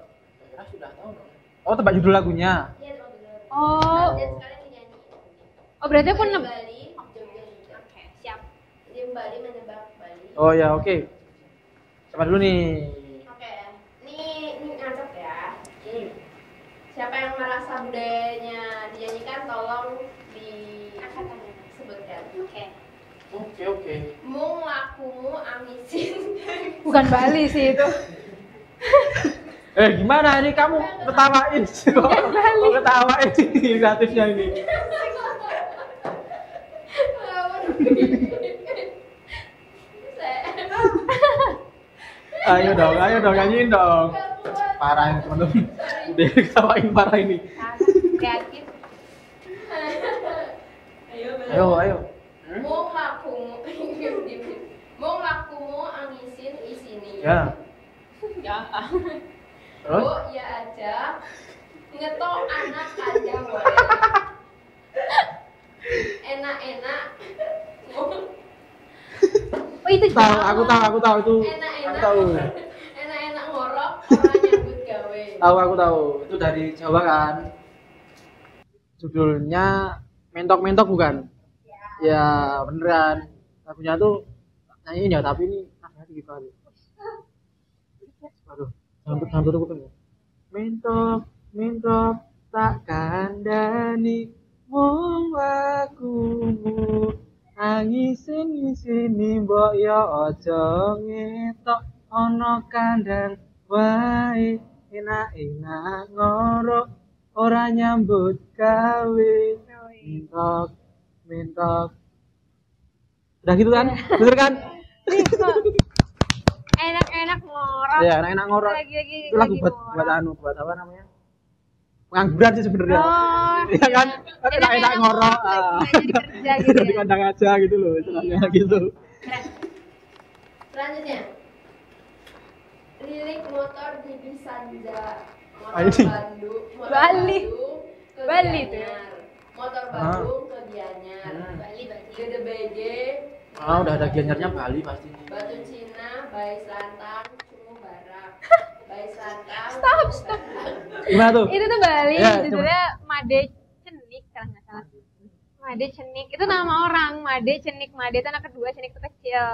Sudah tahu dong. oh tebak judul lagunya. Iya, tebak judul. Oh, Dan sekalian dinyanyi. berarti aku Bali, nebak. Bali, Jogja juga. Oke, siap. Jadi Bali menebak Bali. Oh ya, oke. Siapa dulu nih? Oke, ini ngancep ya. Siapa yang merasa budayanya dinyanyikan tolong disebutkan. Oke. Mung lakumu amisin. Bukan Bali sih itu. Gimana ini kamu ketawain? Kok ketawain ini kreatifnya ini? Ayo dong nyanyiin dong. Parah ini teman-teman. Udah ketawain parah ini. Kreatif. Ayo. Mung lakumu angisin isini. Ya. Terus? Oh ya aja. Ngetok anak aja wae. Enak-enak. Oh, itu Tahu, aku tahu itu. Enak-enak. Aku tahu. Enak-enak ngorok orang nyambut gawe. Aku tahu. Itu dari Jawa kan. Judulnya Mentok-mentok bukan? Ya, beneran. Lagunya tuh nyanyiin ya, tapi ini nasihatnya gimana? Aduh, hampir aku pengen. Mentok tak kandani wong lakumu angisin mbok ya aja ngetok ana kandang wae enak-enak ngorok ora nyambut gawe. Mintok, mintok. Udah gitu kan? Bener kan? Enak-enak ngorok. Iya, enak-enak ngorok. Lagi Itu lagu buat apa namanya? Pengangguran sih sebenarnya. Oh, Iya kan? Tapi enak ngorok. Jadi kerja gitu Di ya. kandang aja gitu loh, istilahnya gitu. Keren. Selanjutnya. Lilik motor di Bisanja. Motor Ah, ini. Bandung. Motor Bali. Bandung ke Bali tuh. Gianyar. Motor Bandung ke Gianyar. Bali. Gede BG. Udah ada gianyarnya Bali pasti. Batu Cina, Bayi Selatan, Cungu Barak. Bayi Selatan. Stop. Gimana tuh? Itu tuh Bali, Iya, judulnya Made Cenik kalau nggak salah. Made Cenik itu nama orang. Made Cenik, Made itu anak kedua, Cenik itu kecil.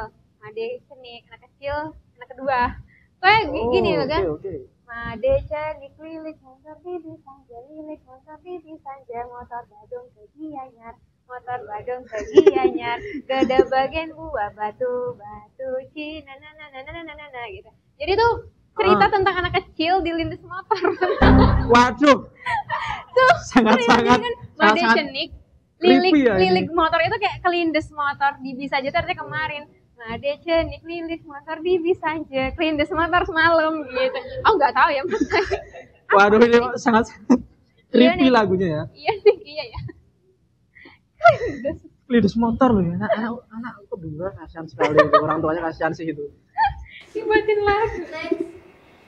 Made Cenik anak kecil, anak kedua. Kayak gini loh kan? Oke. Made Cenik lilik motor bibi sanja, lilik motor bibi sanja, motor Badung ke Gianyar, motor Badung ke Gianyar, gede bagian buah batu Cina, na gitu. Jadi tuh cerita tentang anak kecil dilindas motor. Waduh. Tuh Sangat-sangat Made sangat Cenik lilik creepy ya ini. lilik motor itu kayak kelindes motor di bisa aja artinya kemarin. Made Cenik lilik motor di bisa aja kelindes motor semalam gitu. Oh nggak tahu ya. Waduh, ini sangat Iya creepy nih. lagunya ya. Iya sih, iya ya. Lindes motor loh ya. Anak kedua kasihan sekali itu. Orang tuanya kasihan sih itu. Dibuatin lagu. Next.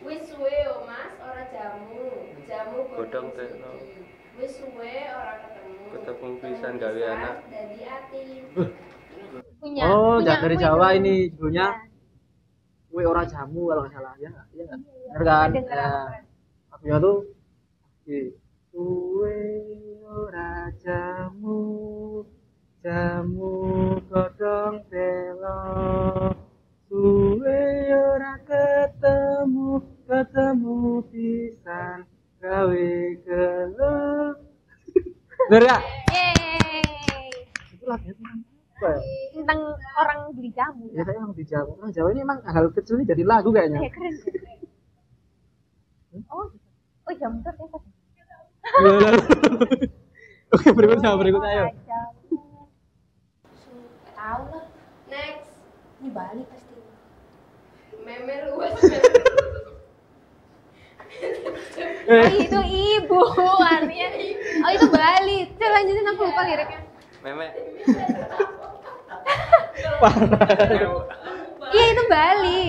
Wis suwe yo Mas, ora jamu. Jamu Godhong kudu tekno. suci. Wis suwe ora ketemu. Ketemu pisan gawe Pisan anak. Dadi ati. Punya. Oh, punya dari aku Jawa itu. ini judulnya Kue Ora Jamu kalau nggak salah ya nggak? Iya nggak? Bener kan? Denger Ya. aku. Lagunya tuh Kue Ora Jamu, jamu godhong telo. Kue ora ketemu pisan gawe gelo. Bener ya? Yeay. Itu lagunya tentang apa ya? Tentang orang beli jamu. Ya kayak yang di Jawa. Orang Jawa ini emang hal kecil ini jadi lagu kayaknya. Ya keren. Oh, oh jamu tuh apa? Oke, berikutnya ayo. Tahu lah. Next. Ini Bali pasti. Meme luas. Oh itu ibu artinya. Oh itu Bali. Coba lanjutin aku lupa liriknya. Meme. Iya itu Bali.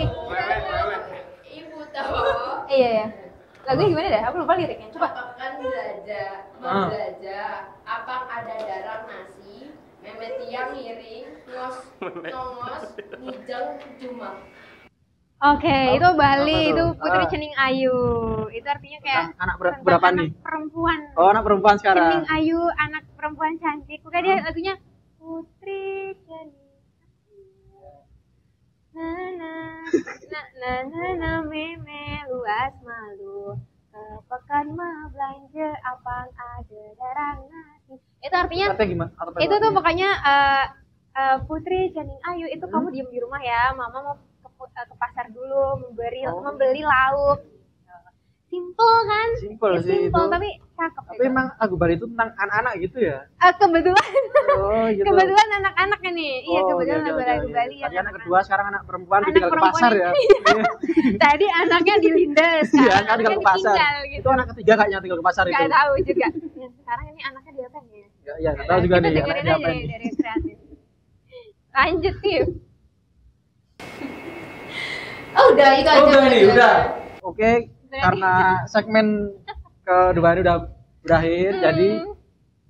Ibu tahu. Iya ya. Lagunya gimana dah? Aku lupa liriknya. Coba. Apakan belajar, membelajar, apang ada darah nasi, meme tiang miring, nongos, ngijeng, cuma. Oke, itu Bali, apa itu tuh? Putri Ah. Cening Ayu. Itu artinya kayak Anak tentang berapa anak nih? perempuan. Oh, anak perempuan Cening sekarang. Ayu, anak perempuan cantik. Bukan dia lagunya Putri Cening na meme luas malu pekan mah belanja apang ada darah nasi. Itu artinya Artinya gimana? Atau itu tuh pokoknya Putri Cening Ayu itu kamu diem di rumah ya, mama mau ke pasar dulu membeli lauk. Simple kan? Simple Ya, sih simple, itu. tapi cakep. Tapi emang lagu Bali itu tentang anak-anak gitu ya? Kebetulan Oh, gitu. kebetulan anak-anaknya nih. Iya, Oh, kebetulan iya, iya, lagu iya. Bali Tadi yang anak anak-anak. kedua, sekarang anak perempuan Anak tinggal ke perempuan pasar ya. Iya. Tadi anaknya dilindas, Iya, sekarang kan tinggal ke pasar. ditinggal gitu. Itu anak ketiga kayaknya tinggal ke pasar itu. Gak tahu juga. Yang sekarang ini anaknya diapain ya? Ya, nggak tahu juga Kita nih dengerin anaknya aja apa nih ini. dari yang kreatif. Lanjut, Tip. Oh udah itu aja. Udah nih, berarti. udah. Oke, karena segmen kedua ini udah berakhir, jadi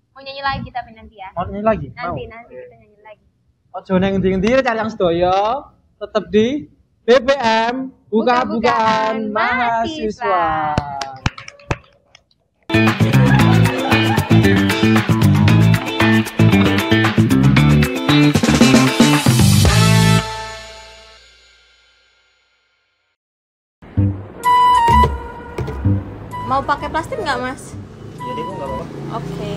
Mau nyanyi lagi tapi nanti ya. mau nyanyi lagi? Nanti Mau? kita nyanyi lagi. Ojo neng endi-endi cari yang sedoyo, tetep di BBM buka-bukaan mahasiswa. Mau pakai plastik nggak, Mas? Jadi kok nggak apa-apa. Oke.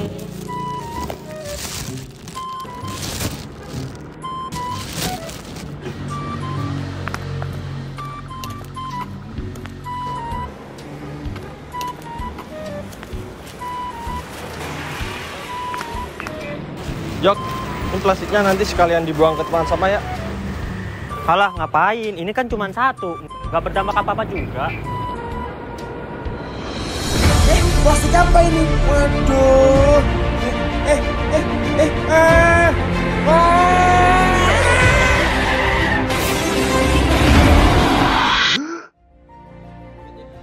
Jok, ini plastiknya nanti sekalian dibuang ke tempat sampah ya. Halah, ngapain? Ini kan cuma satu. Nggak berdampak apa-apa juga. Plastik apa ini? Waduh.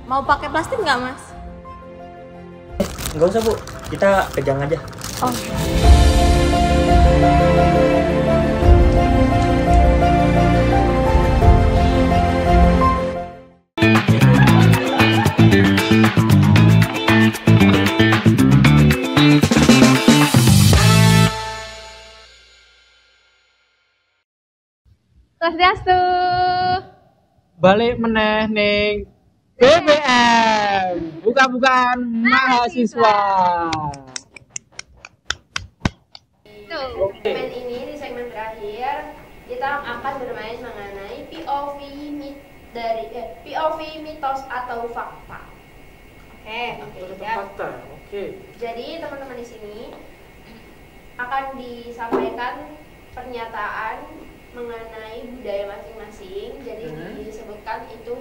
Mau pakai plastik nggak, Mas? Nggak usah, Bu. Kita pegang aja. Oh. Swastiastu. Balik meneh ning BBM. Buka-bukaan mahasiswa. Segmen ini di segmen terakhir kita akan bermain mengenai POV mitos atau fakta. Oke. Jadi teman-teman di sini akan disampaikan pernyataan mengenai budaya masing-masing. Jadi disebutkan itu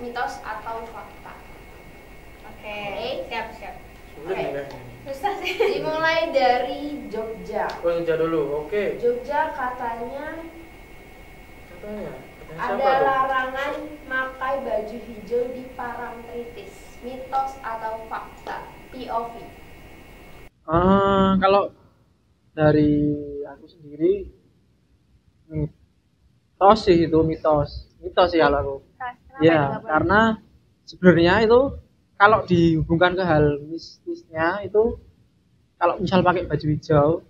mitos atau fakta. Oke. Siap. Susah sih. Dimulai dari Jogja. Oh, Jogja dulu. Oke. Jogja katanya ada larangan pakai baju hijau di Parangtritis. Mitos atau fakta? POV. Kalau dari aku sendiri mitos sih itu mitos sih kalau aku. Ya, karena sebenarnya itu kalau dihubungkan ke hal mistisnya itu, kalau misal pakai baju hijau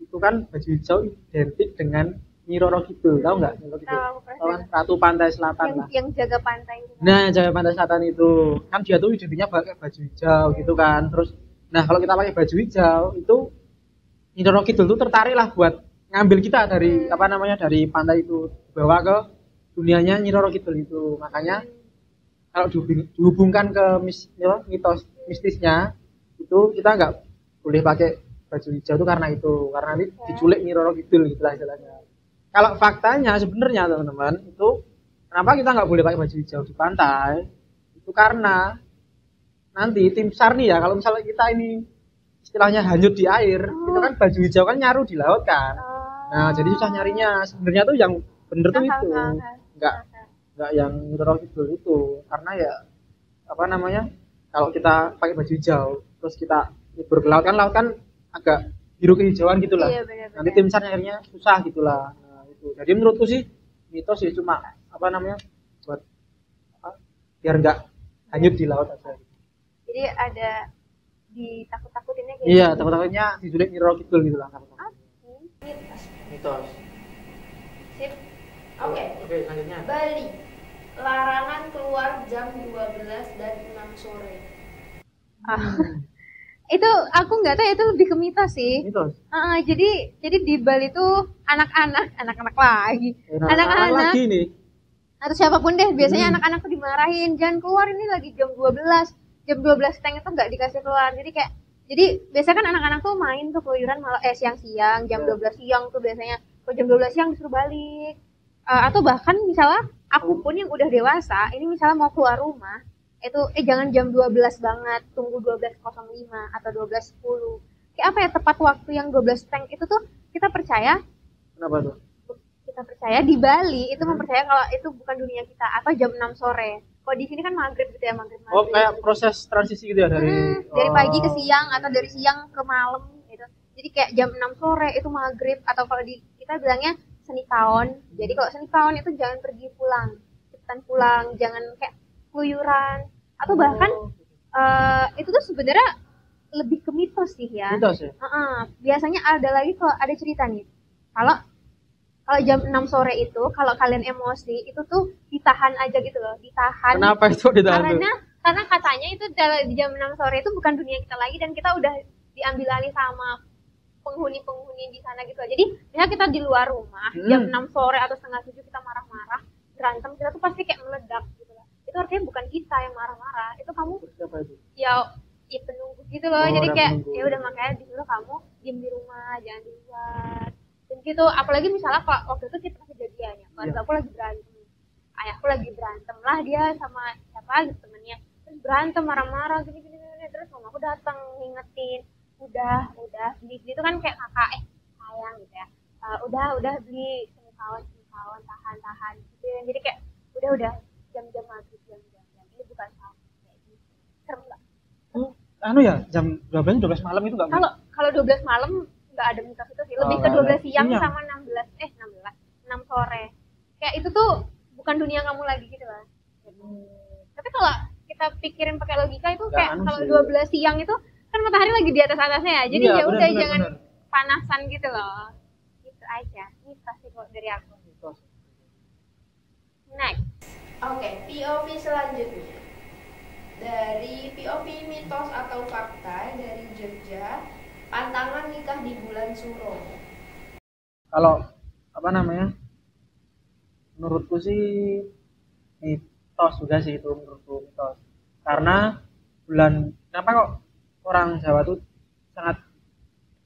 itu kan baju hijau identik dengan Nyi Roro Kidul, tahu nggak? Nyi Roro Kidul, tahu kan? Ratu Pantai Selatan lah. Yang jaga pantai itu. Nah, jaga pantai selatan itu kan dia tuh identiknya pakai baju hijau gitu kan. Terus, nah kalau kita pakai baju hijau itu Nyi Roro Kidul tuh tertarik lah buat ngambil kita dari dari pantai itu, bawa ke dunianya Nyi Roro Kidul itu. Makanya kalau dihubungkan ke mitos mistisnya itu kita nggak boleh pakai baju hijau itu karena nanti diculik Nyi Roro Kidul gitulah istilahnya. Kalau faktanya sebenarnya teman-teman itu kenapa kita nggak boleh pakai baju hijau di pantai itu karena nanti tim SAR nih ya, kalau misalnya kita ini istilahnya hanyut di air itu kan baju hijau kan nyaru di laut kan. Nah jadi susah nyarinya. Sebenarnya tuh yang bener tuh itu nggak yang Nyi Roro Kidul itu, karena ya kalau kita pakai baju hijau terus kita libur ke laut kan agak biru kehijauan gitulah. Iya, bener-bener. Nanti tim SAR nyarinya susah gitulah. Nah, itu. Jadi menurutku sih mitos sih, cuma buat biar nggak hanyut di laut aja. Jadi ada ditakut-takutinnya kayak Iya, takut-takutnya diculik Nyi Roro Kidul gitulah. Mitos. Sip. Oke, selanjutnya. Bali. Larangan keluar jam 12 dan 6 sore. Itu aku nggak tahu, itu lebih ke mitos sih. Mitos. Jadi di Bali tuh anak-anak lagi. Anak-anak lagi nih. Atau siapapun deh, biasanya anak-anak tuh dimarahin, jangan keluar, ini lagi jam 12. Jam 12 teng itu nggak dikasih keluar. Jadi biasanya kan anak-anak tuh main tuh keluyuran malah siang-siang, jam 12 siang tuh biasanya. Kalau jam 12 siang disuruh balik. Atau bahkan misalnya aku pun yang udah dewasa, ini misalnya mau keluar rumah, itu jangan jam 12 banget, tunggu 12.05 atau 12.10. Kayak apa ya, tepat waktu yang 12 teng itu tuh kita percaya. Kenapa tuh? Kita percaya di Bali itu mempercaya kalau itu bukan dunia kita, atau jam 6 sore. Kalau di sini kan maghrib gitu ya, maghrib. Oh, kayak proses transisi gitu ya dari pagi ke siang atau dari siang ke malam gitu. Jadi kayak jam 6 sore itu maghrib, atau kalau di kita bilangnya seni tahun. Jadi kalau seni tahun itu jangan pergi pulang, cepetan pulang, jangan kayak keluyuran, atau bahkan itu tuh sebenarnya lebih ke mitos sih ya. Mitos ya. Biasanya ada lagi, kalau ada cerita nih, kalau jam 6 sore itu kalau kalian emosi itu tuh ditahan aja gitu loh, ditahan. Kenapa itu ditahan? Karena katanya itu di jam 6 sore itu bukan dunia kita lagi, dan kita udah diambil alih sama penghuni di sana gitu. Jadi misalnya kita di luar rumah jam 6 sore atau setengah 7 kita marah-marah, berantem, kita tuh pasti kayak meledak gitu lah. Itu artinya bukan kita yang marah-marah, itu kamu. Siapa itu? Ya ya penunggu gitu loh. Oh, Jadi orang kayak penunggu. ya udah makanya disuruh kamu diem di rumah, jangan di luar. Dan gitu, apalagi misalnya kalau waktu itu kita kejadian ya, keluarga aku lagi berantem. Ayahku lagi berantem lah dia sama siapa gitu temennya. Terus berantem marah-marah gini. Terus mamaku datang ngingetin, udah beli itu kan kayak kakak sayang gitu ya. Udah beli kawan tahan gitu. Jadi kayak udah jam-jam maghrib jam-jam ini bukan saat kayak gitu. Serem nggak? Anu ya, jam 12 malam itu nggak boleh. Kalau 12 malam nggak ada mitos itu sih, lebih ke 12 siang sama 6 sore. Kayak itu tuh bukan dunia kamu lagi gitu lah. Tapi kalau kita pikirin pakai logika itu Nggak kayak anu kalau sih. 12 siang itu kan matahari lagi di atasnya ya. Jadi Iya, ya udah benar, jangan benar. panasan gitu loh. Itu aja. Mitos sih kalau dari aku. Next. Oke, POV selanjutnya. Dari POV mitos atau fakta dari Jogja, pantangan nikah di bulan Suro. Kalau apa namanya? Menurutku sih mitos juga sih itu, menurutku mitos. Karena kenapa kok orang Jawa tuh sangat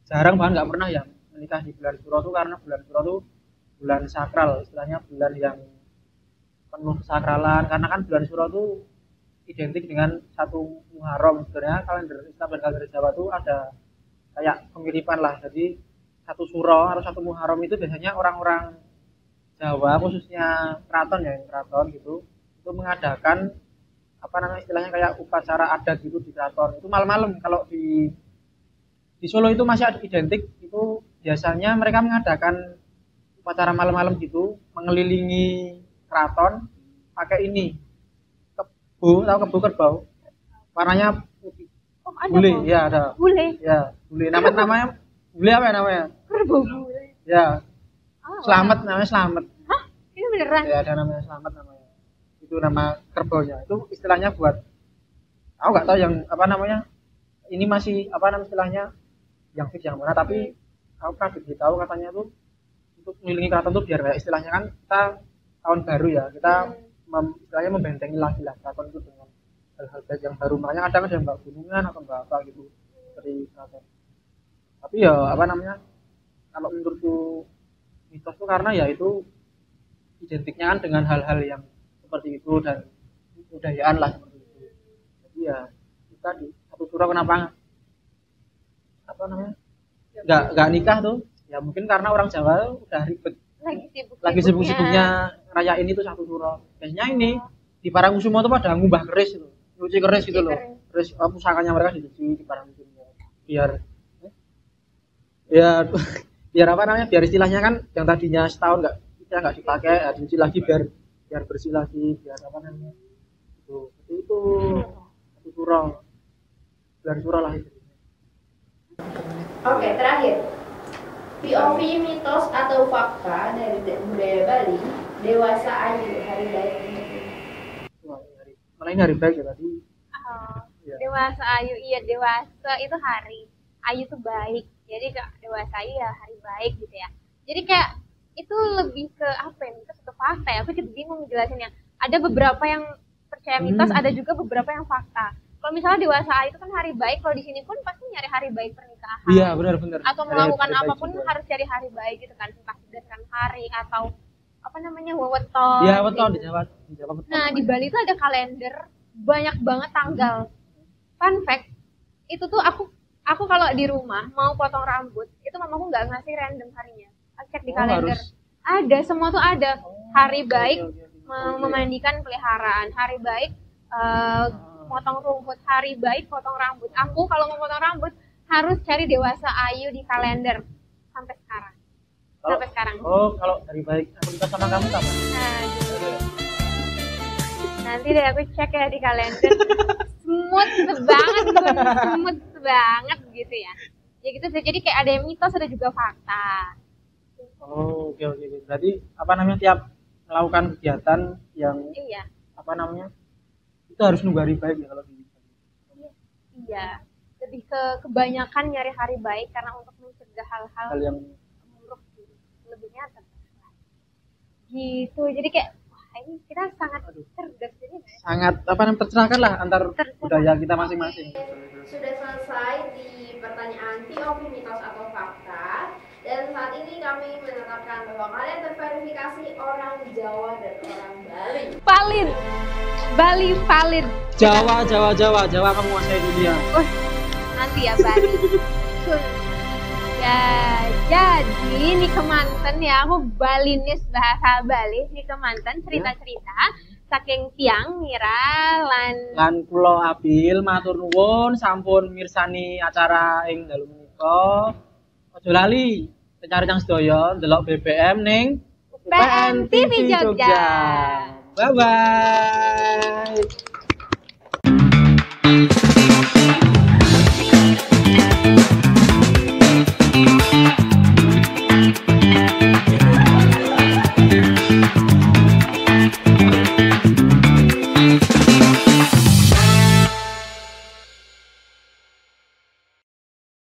jarang banget nggak pernah ya menikah di bulan Suro tuh, karena bulan Suro tuh bulan sakral, istilahnya bulan yang penuh kesakralan. Karena kan bulan Suro tuh identik dengan 1 Muharram. Sebenarnya kalender Islam dan kalender Jawa tuh ada kayak kemiripan lah. Jadi 1 Suro atau 1 Muharram itu biasanya orang-orang Jawa, khususnya keraton gitu, itu mengadakan apa namanya istilahnya kayak upacara adat gitu di keraton. Itu malam-malam. Kalau di Solo itu masih ada identik, itu biasanya mereka mengadakan upacara malam-malam gitu, mengelilingi keraton pakai ini kebu kerbau, warnanya putih. Oh, ada Bule, kok. ya ada. Bule. Ya, bule. Namanya bule apa ya namanya? Kerbau bule. Ya. Oh, Selamat, namanya Selamat. Hah? Ini beneran? Ya, ada namanya Selamat namanya. Itu nama kerbaunya. Itu istilahnya buat, aku nggak tahu yang apa namanya. Ini masih apa namanya istilahnya yang fix yang mana, tapi aku pernah diberitahu katanya tuh untuk mengelilingi keraton tuh biar kayak istilahnya kan kita tahun baru ya, kita istilahnya membentengi lagi lah keraton itu dengan hal-hal baik yang baru. Makanya kadang ada yang mbak gunungan atau mbak apa gitu dari keraton. Tapi ya apa namanya, kalau menurutku mitos tuh karena ya itu identiknya kan dengan hal-hal yang seperti itu dan kebudayaan lah seperti itu. Jadi ya kita di 1 Suro kenapa apa namanya nggak nikah tuh ya, mungkin karena orang Jawa udah ribet, lagi sibuk-sibuknya ngerayain itu 1 Suro. Biasanya ini di Parangkusumo tuh pada ngubah keris itu, nyuci keris gitu loh, keris pusakanya mereka dicuci di Parangkusumo biar ya biar apa namanya, biar istilahnya kan yang tadinya setahun nggak dipakai ya, dicuci lagi biar bersih lagi, biar apa namanya itu 1 Suro, bulan Suro lah itu. Oke, terakhir. POV mitos atau fakta dari budaya Bali, dewasa ayu hari baik. Malah ini hari baik ya tadi. Ya. Dewasa ayu, iya dewasa itu hari, ayu itu baik. Jadi dewasa ayu ya hari baik gitu ya. Jadi kayak itu lebih ke apa ya, mitos atau fakta ya, aku juga bingung jelasinnya. Ada beberapa yang percaya mitos, ada juga beberapa yang fakta. Kalau misalnya dewasa ayu itu kan hari baik, kalau di sini pun pasti nyari hari baik pernikahan. Iya, benar-benar. Atau melakukan apapun harus cari hari baik gitu kan, entah berdasarkan hari atau apa namanya weweton. Iya, weton gitu. di Jawa weton. Nah, di Bali itu ada kalender banyak banget tanggal. Fun fact, itu tuh aku kalau di rumah mau potong rambut, itu mamaku nggak ngasih random harinya. Aku cek di kalender. Ada, semua tuh ada. Hari baik memandikan peliharaan, hari baik potong rumput, hari baik potong rambut. Aku kalau mau potong rambut harus cari dewasa ayu di kalender sampai sekarang. Sampai sekarang. Oh, kalau hari baik aku nikah sama kamu kapan? Nah, gitu. Nanti deh aku cek ya di kalender. Smooth banget gitu ya. Ya gitu sih. Jadi kayak ada yang mitos, ada juga fakta. Oh, oke. Berarti apa namanya, tiap melakukan kegiatan yang apa namanya, itu harus nunggu hari baik ya kalau di. Iya. Lebih ke kebanyakan nyari hari baik karena untuk mencegah hal-hal yang buruk lebihnya terjadi. Gitu. Jadi kayak wah, ini kita sangat cerdas ini. Sangat apa namanya tercerahkan lah antar budaya kita masing-masing. Sudah selesai di pertanyaan POV mitos atau fakta. Dan saat ini kami menetapkan bahwa kalian terverifikasi orang Jawa dan orang Bali. Valid. Bali valid. Jawa kamu menguasai dunia. Nanti ya Bali. Ya, jadi ini kemanten ya, aku Balinis bahasa Bali, ini kemanten cerita-cerita saking tiang ngira lan kula Abil matur nuwun sampun mirsani acara ing dalu menika. Aja lali cari yang sedaya ndelok BBM ning UPN TV Jogja. Bye bye.